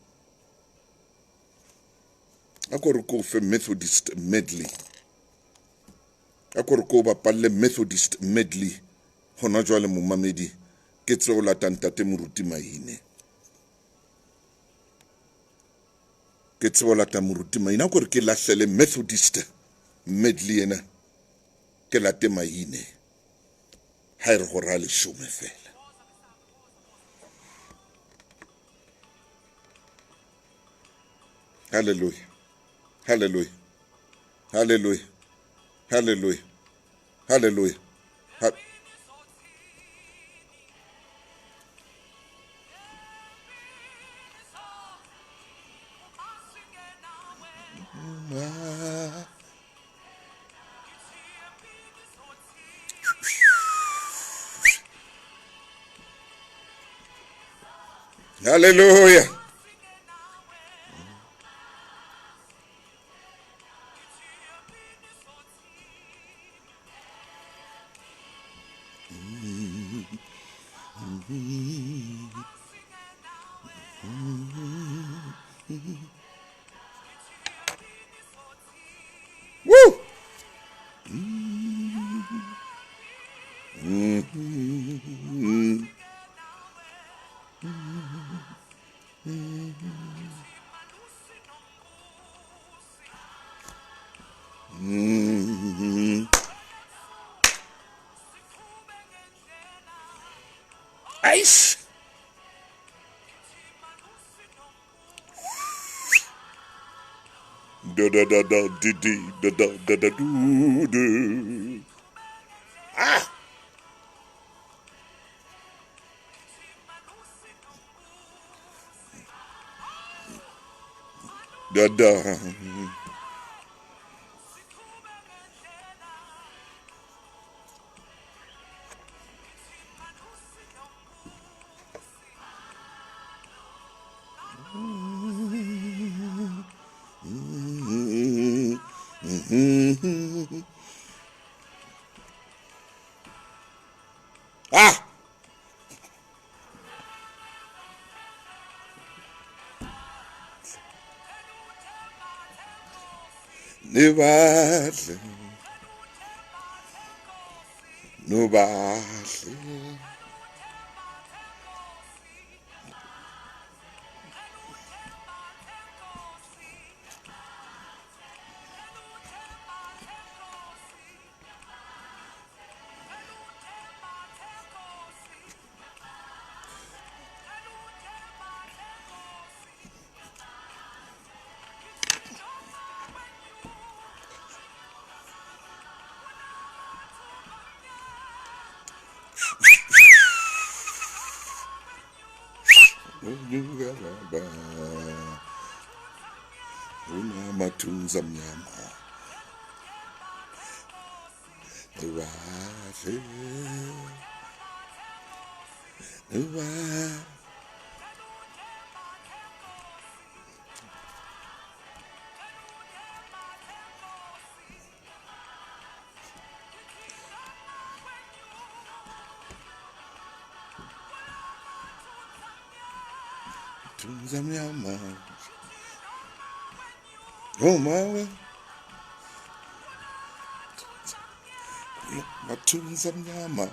a kore ko fe Methodist medley a kore ko bapalle Methodist medley gona jwale momamedi ke tseo latang tate moruti maine ke tseo latang moruti maine a kore ke lahlele Methodist medley ena ke late maine ha re go ra leshome fela hallelujah hallelujah hallelujah hallelujah hallelujah hallelujah woo Aish. Da da da da di di da da da da do do. Ah. Da da. Ah. Nebahle. Nobahle. Una matunza mnyama. Nebahle. Nebahle. Tunza mnyama. Oh mawe. Matunza mnyama.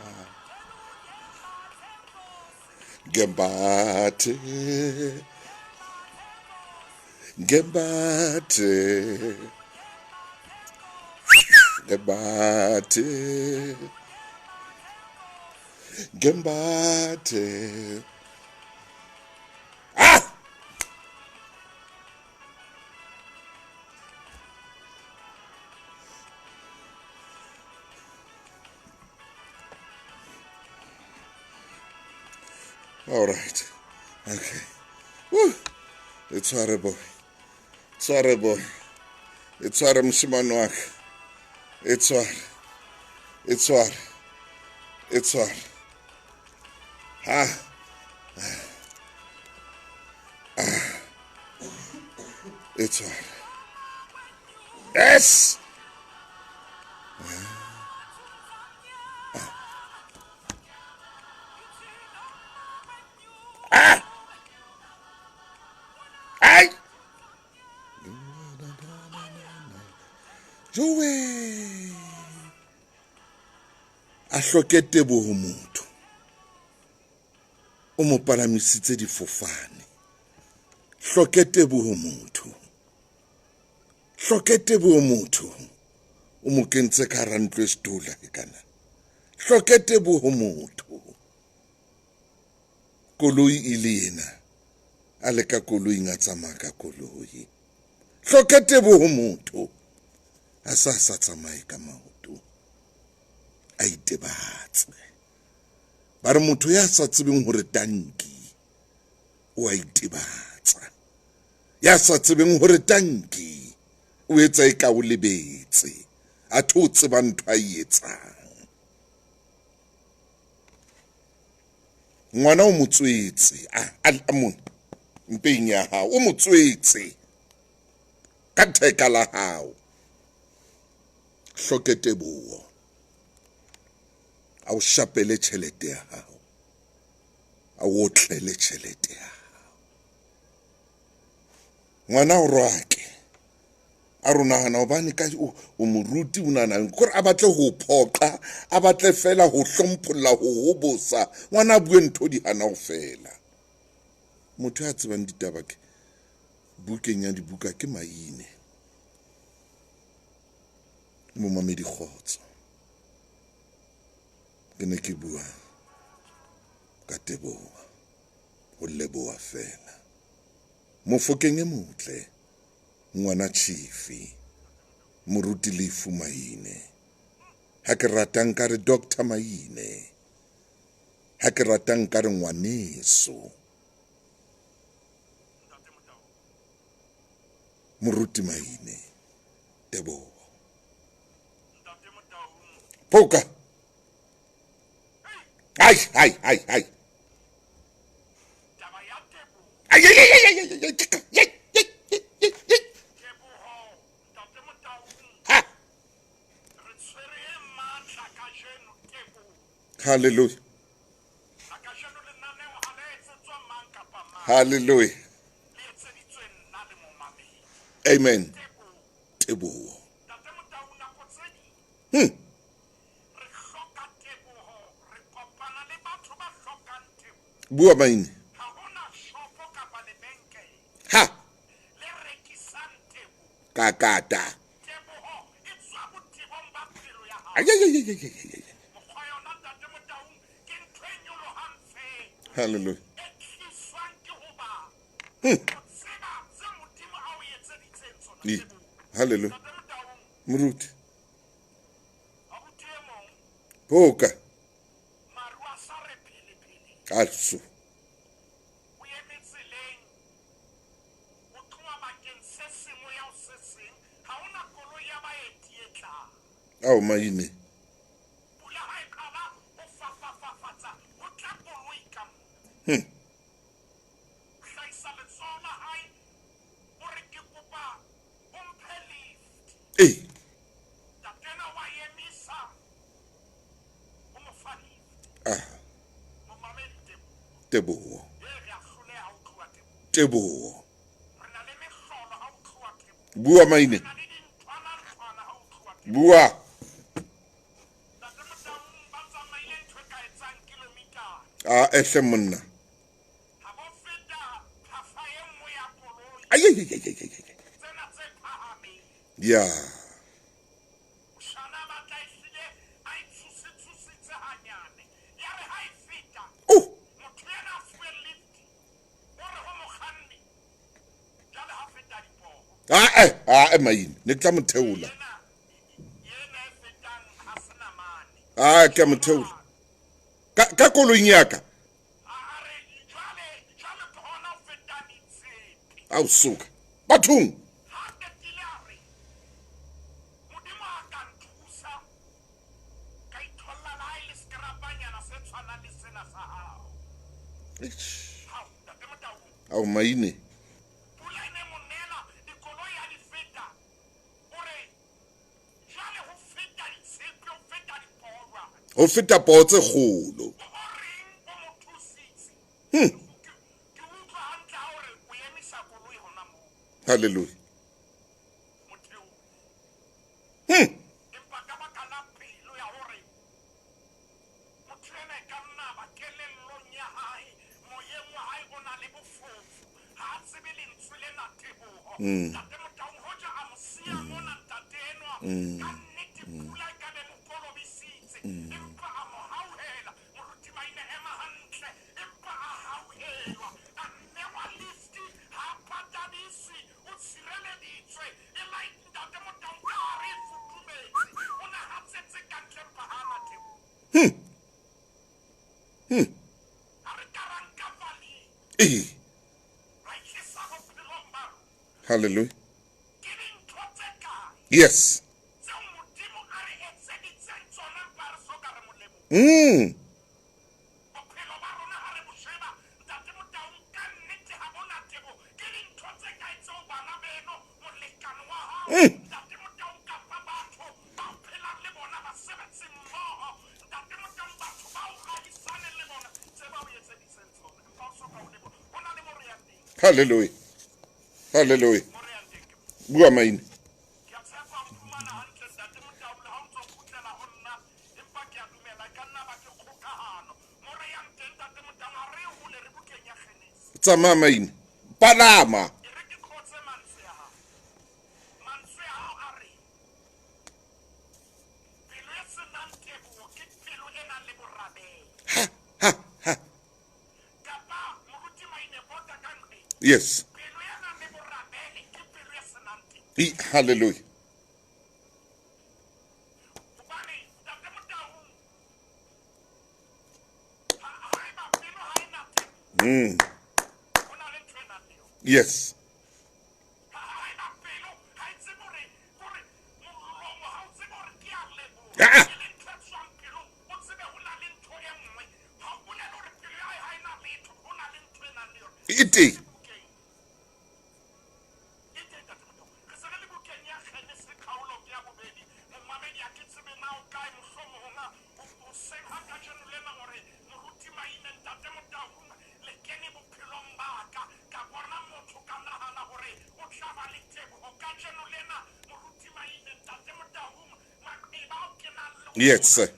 Gembate. Gembate. Gembate. Gembate. Ah! All right. Okay. Woo. It's horrible. It's horrible. It's horrible, mshimano wake. It's hard. It's hard. It's hard. It's all right. Yes! Ai! Joe! A hloke teboho motho. O mo palamisitse difofane. Hloke teboho motho. Hloke teboho motho. O mo kentse ka hara ntlo e setula kana. Hloke teboho motho. Koloi e le yena. A le ka koloi a tsamaya ka koloi. Hloke teboho motho. A sa tsamaye ka maoto. A itebatse. Ba re motho ya sa tsebeng hore tanki o a itebatsa. Ya sa tsebeng hore tanki o etsa e ka o lebetse. A tho tseba ntho a etsang. Ngwana o motswetse a mo mpeng ya hao o motswetse ka theka la hao. Hloke teboho. A o shapele tjhelete ya hao. A o tlele tjhelete ya hao. Ngwana o roake. A rona hana hobane ka o moruti o nana gore a batle ho phoqa, a batle fela ho hlompholla ho hobosa. Ngwana a bue ntho di hana ho fela. Motho ya tsebang ditaba ke bukeng ya dibuka ke Maine. Mo mamedi Kgotso. Ke ne ke bua ka teboho ho leboha fela. Mofokeng e motle ngwana Chifi moruti Lefu Maine. Ha ke ratang ka re Dr. Maine. Ha ke ratang ka re ngwaneso. Moruti Maine. Teboho. Poka. Ai. Ai. Hallelujah. Hallelujah. Amen. Teboho. Bua Maine. Ha. Kakata. Ay. Hallelujah. Hallelujah. Muruti. Poka. Also. Ao Maine. Hey. Teboho. Teboho. Bua Maine. Bua. Ehle monna. Ay. Ya. Oh. Maine. Ne tla mo theola. Ke mo theola. Ka kolong ya ka. Au suka. Bathong. Ao maine. Ho feta pao tse kgolo. Hallelujah. Eh. Hallelujah. Yes. Hallelujah. Hallelujah. Bua maine. Tsamaya maine. Palama. Yes. Hallelujah. Yes. Ah. Iti. Yes, sir.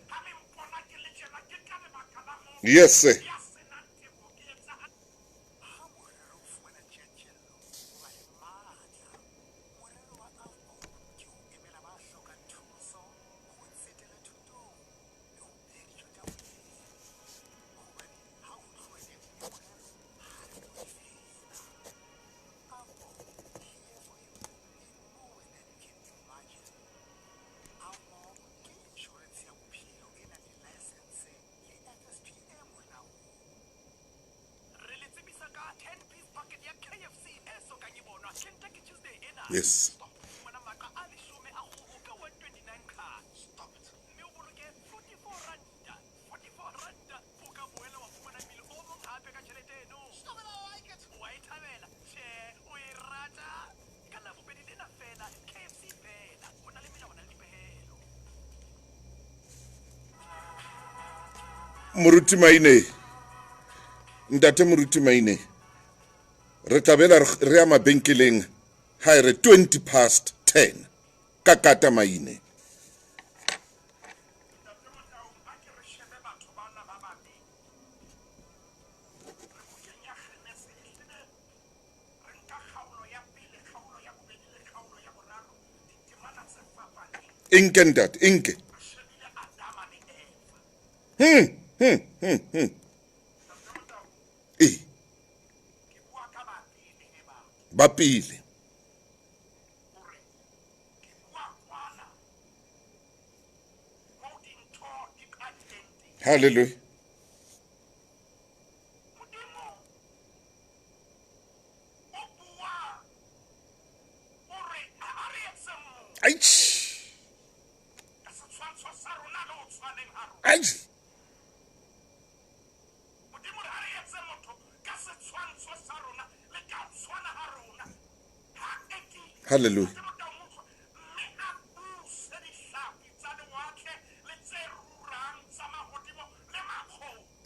Yes, sir. Yes. Moruti maine. Ntate moruti maine. Re tlabela re ya mabenkeleng ha re 10:20. Kakata maine. Inke ntate, inke. Eh. Bapile. Hallelujah. Aish. Aish. Hallelujah.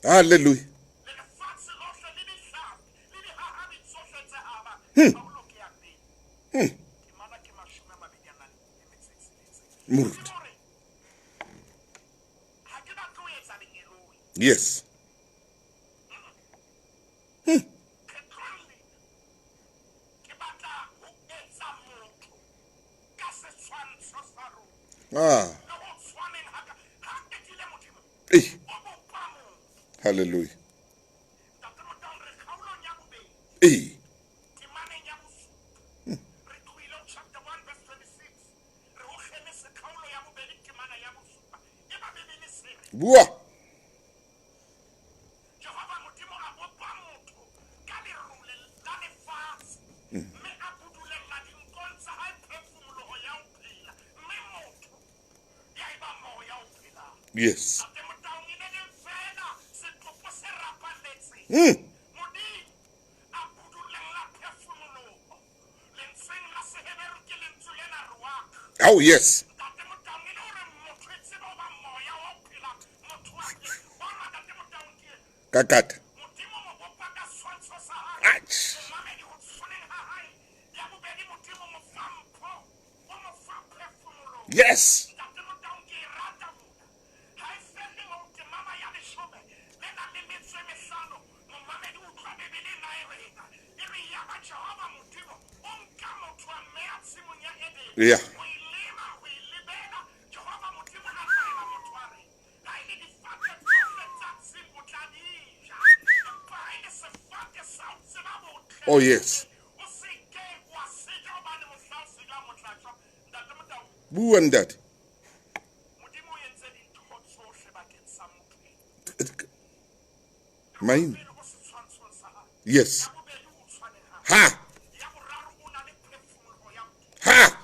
Hallelujah. Muruti. Yes. Ah. Hey. Hallelujah. Hey. Bua. Yes. Oh, yes. Kakata. Ach. Yes. Yeah. Oh, yes. Who and that? Mine. Yes. Ha! Ha!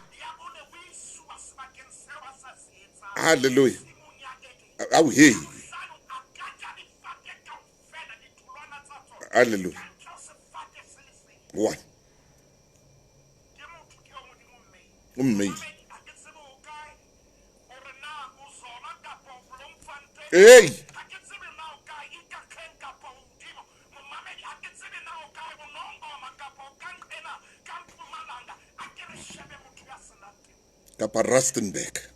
Hallelujah. Oh, hey. Hallelujah. One. Amazing. Hey. Kapa Rustenbeck.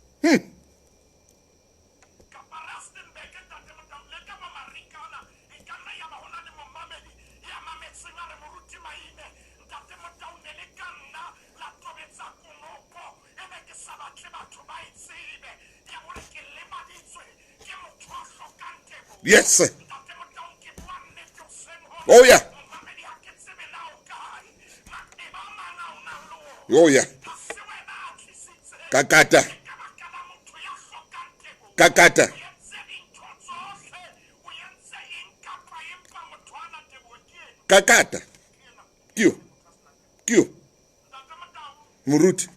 Yes, sir. Oh, yeah. Oh, yeah. Kakata. Kakata. Kakata. Kyo. Kyo. Muruti.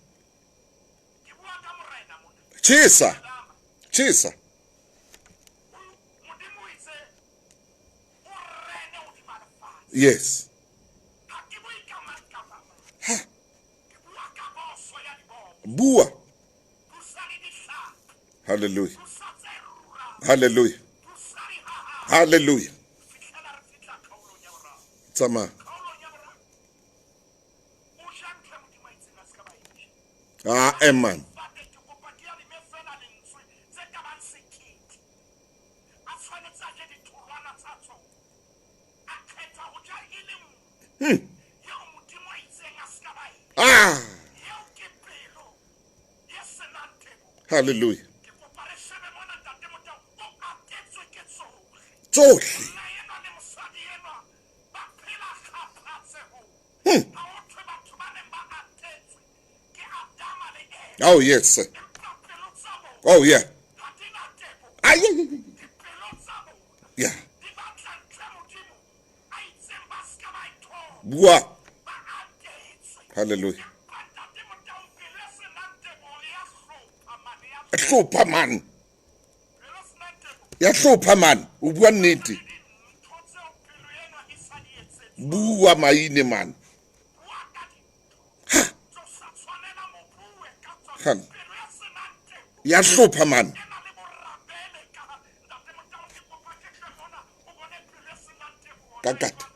Chesa. Chesa. Yes. Ha. Bua. Hallelujah. Hallelujah. Hallelujah. Tsama. Ah, amen. Ah. Hallelujah. Totally. Oh, yes, sir. Oh, yeah. Ah, yeah, yeah, yeah. Yeah. Bua. Hallelujah. Hlupha man. Ya hlupha man. O bua nnete. Bua maine man. Khan. Ya hlopha man. Kakata.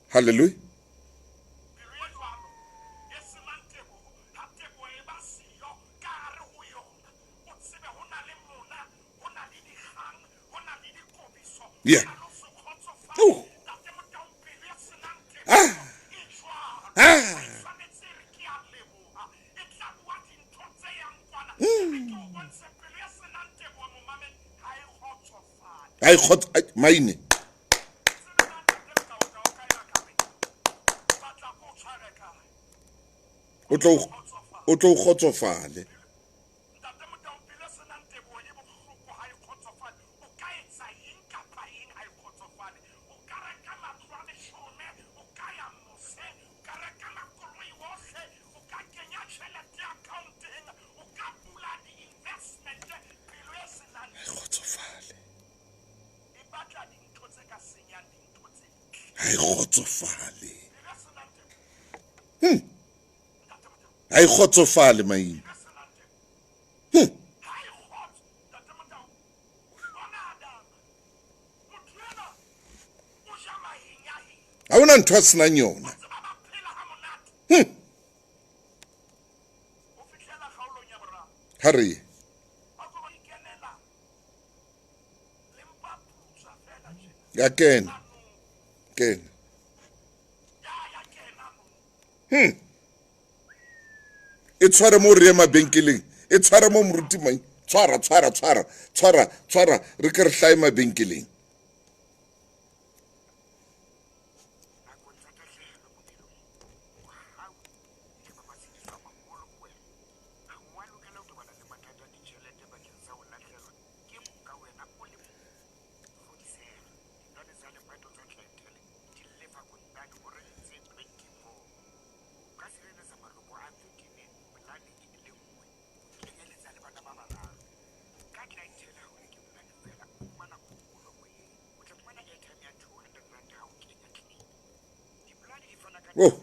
Hallelujah. Yeah. Oh. Ah. Ah. I got mine. O tlo kgotsofale. I kgotsofale. I kgotsofale maine. Ha ona ntho a senang yona. Hurry. Ya ken. E tshware mo re mabenkeleng. E tshware mo moruti mai. Tshwara. Re ke re hlae mabenkeleng. Oh.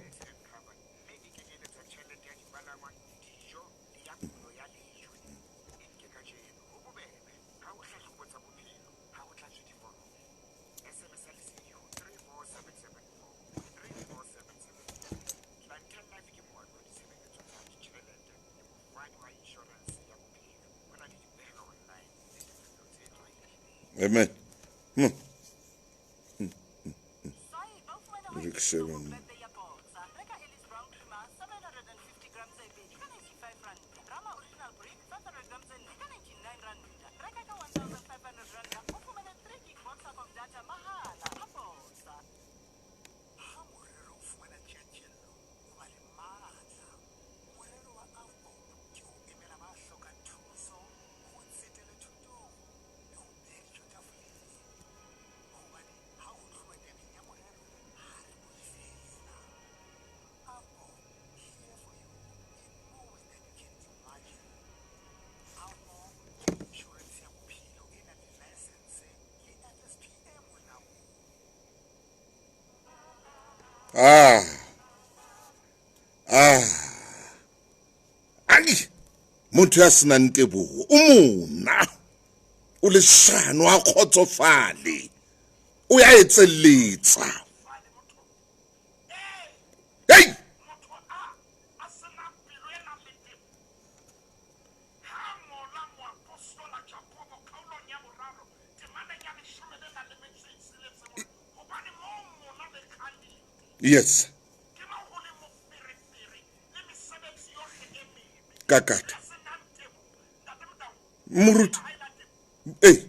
Amen. Rick 7. Ai, motho ya senang tebogo o mona o le shano a kgotsofale o ya etseletsa. Hey, yes. Kakata. Muruti. Hey.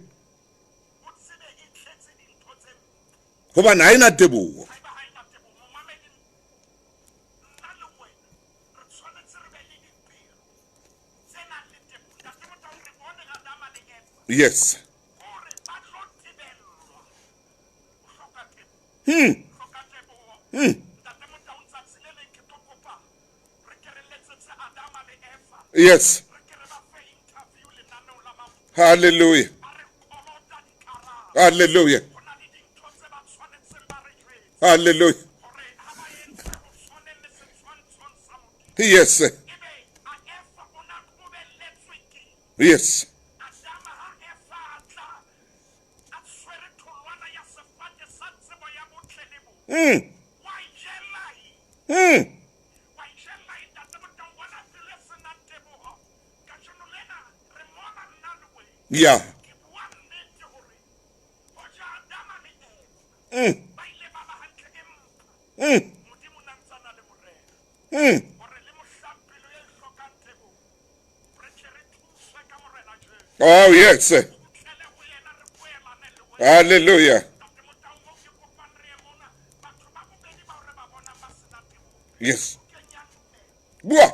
Hobane ha ena tebogo. Yes. Yes. Hallelujah. Hallelujah. Yes. Yes. Mm. Mm. Yeah. Mm. Mm. Mm. Oh, yes. Hallelujah. Yes. Bua.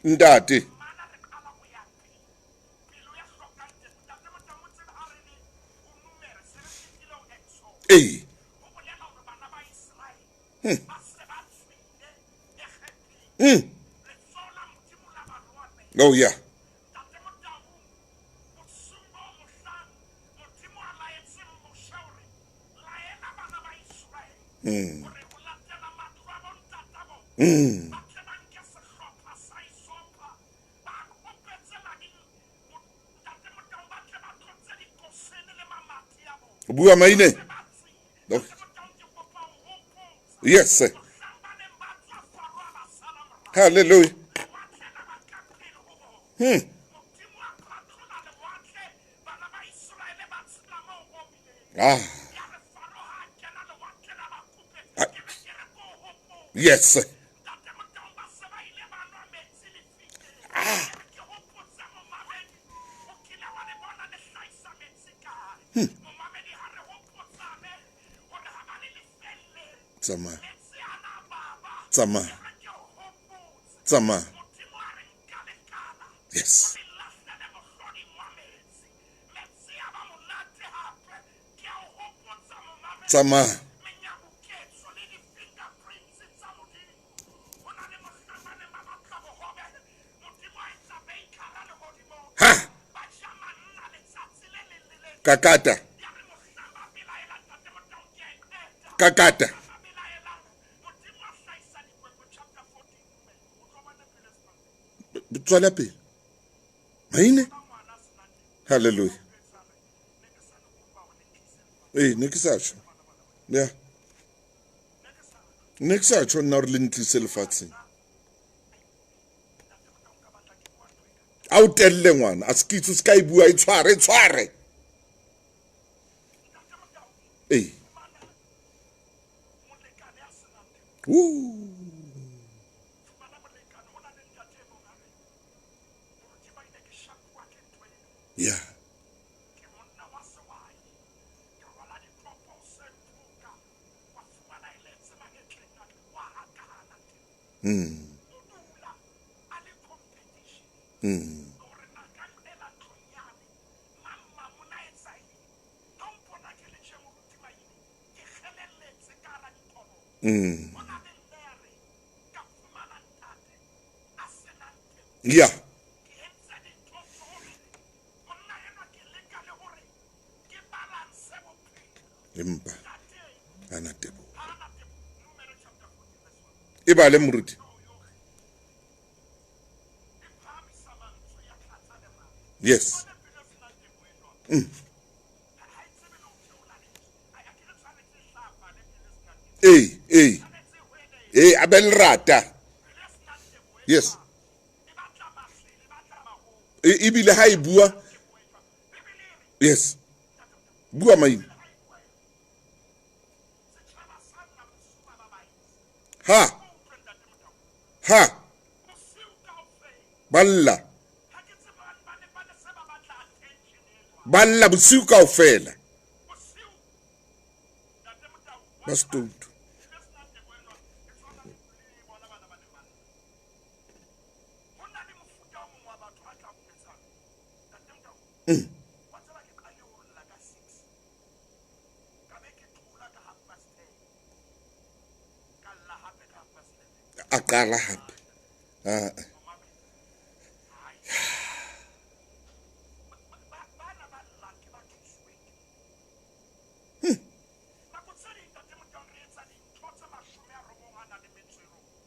Ndati. Hey. Mm. Mm. Oh, yeah. Mm. Mm. Bua maine. Oh. Yes. Hallelujah. Hmm. Ah. Ah. Yes. Tsama. Tsama. Tsama. Yes. Tsama. Ha. Kakata. Kakata. Tswala pele. Maine. Hallelujah. Eh, ne ke sa tjho. Yeah. Ne ke sa tjho nna hore le ntlise lefatsheng. A o telle ngwana, a se ke itse se ka e bua e tshware. Eh. Woo. Yeah. Mm. Mm. Mm. Yeah. Empa. Ana tebo. E ba le moruti. Yes. Eh, eh. Eh, abel rata. Yes. E bile ha e bua. Yes. Bua maine. Ha. Ha. Balla. Balla bosiu kaofela. Ba stoutu. A qala hape. Ah.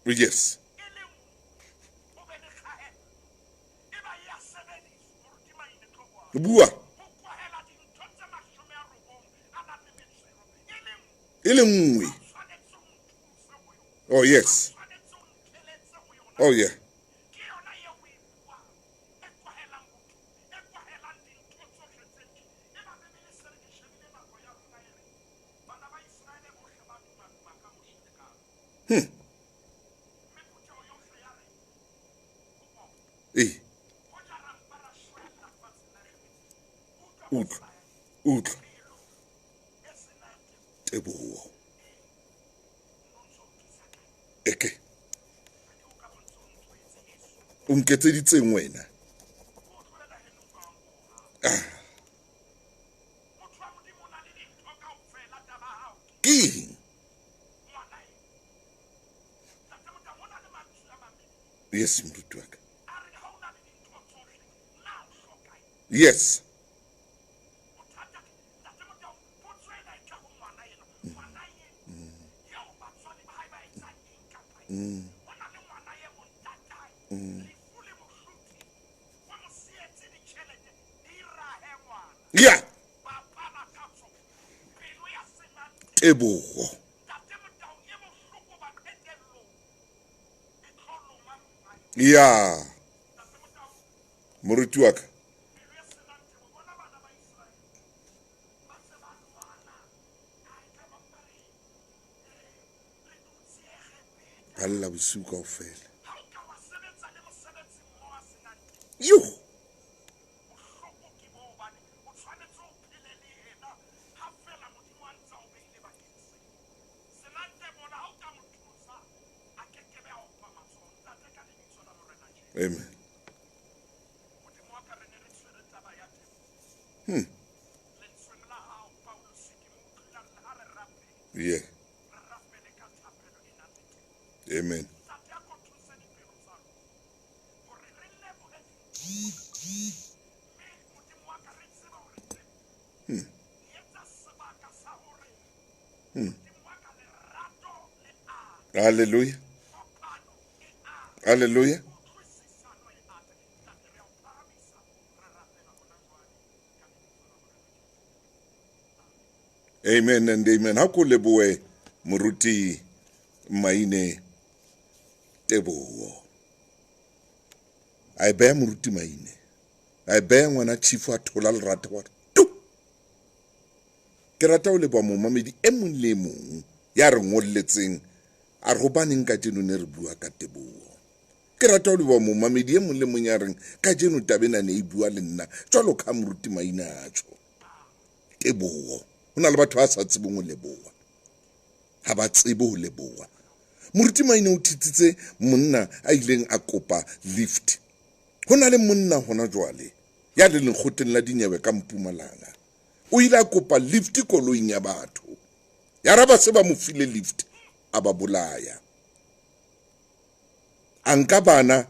Yes. Bua. E le nngwe. Oh yes. Oh yeah. Eh. Utlwa. Utlwa. Teboho. Eke. O nketseditseng wena. Ke. Yes, mruti waka. Yes. Yeah. Teboho. Yeah. Moruti waka. Alla bosiu kaofela. Yo. Amen. Yeah. Amen. Hallelujah. Hallelujah. Amen and amen. Ha ko leboe moruti Maine Teboho. I bear moruti Maine. I bear ngwana chief wa thola lerata wa tu. Ke rata o leboa momamedi e mong le mong ya re ngolletseng a re hobaneng ka jeno ne re bua ka Teboho. Ke rata o leboa momamedi e mong le mong ya reng ka jeno tabena ne e bua le nna jwalo ka moruti Maine a tjho. Teboho. Hona le batho ba sa tsebeng ho leboa. Ha ba tsebe ho leboa. Moruti Maine o thitsitse monna a ileng a kopa lift. Hona le monna hona jwale ya le lekgotleng la dinyewe ka Mpumalanga. O ile a kopa lift koloing ya batho. Ya raba se ba mo file lift a ba bolaya. Anka bana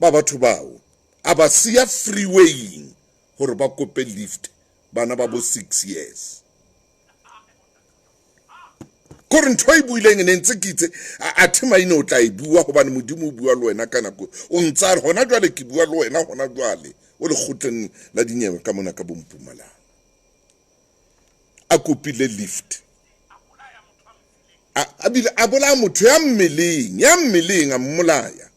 ba batho bao a ba siya freewaying hore ba kope lift bana ba bo 6 years. Kore ntho e buileng ne ntse ke itse a thema ine o tla e bua hobane modimo o bua le wena ka nako o ntsa re hona jwale ke bua le wena hona jwale o le kgotleng la dinyewe ka mona ka bo Mpumalanga. A kopile lift a bile a bola motho ya mmeleng a mmolaya.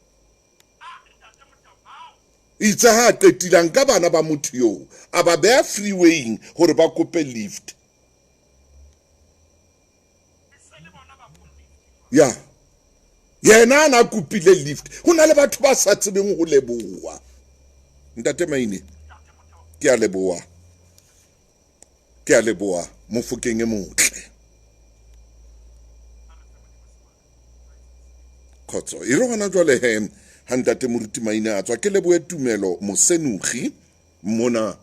Itse ha qetilang ka bana ba motho yo a ba beya freewaying hore ba kope lift. Ya yena na kopile lift hona le batho ba sa tsebeng go leboa. Ntate Maine ke a leboa Mofokeng e motle. Khotso e re hona jwale he ha ntate moruti Maine a tswa ke leboe Tumelo Mosenugi mona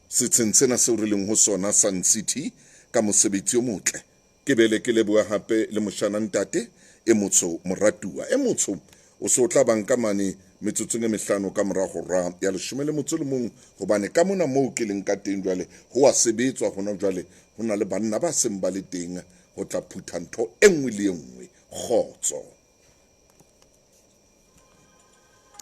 setsheng sena se re leng ho sona Sun City ka mosebetsi o motle. Ke bele ke leboa hape le moshana ntate e motso moratuwa e motso o so tla banka mane metsotsong e mehlano ka morago ra ya 11 hobane ka mona moo ke leng ka teng jwale ho a sebetswa hona jwale hona le banna ba seng ba le teng ho tla phutha ntho e nngwe le e nngwe. Khotso.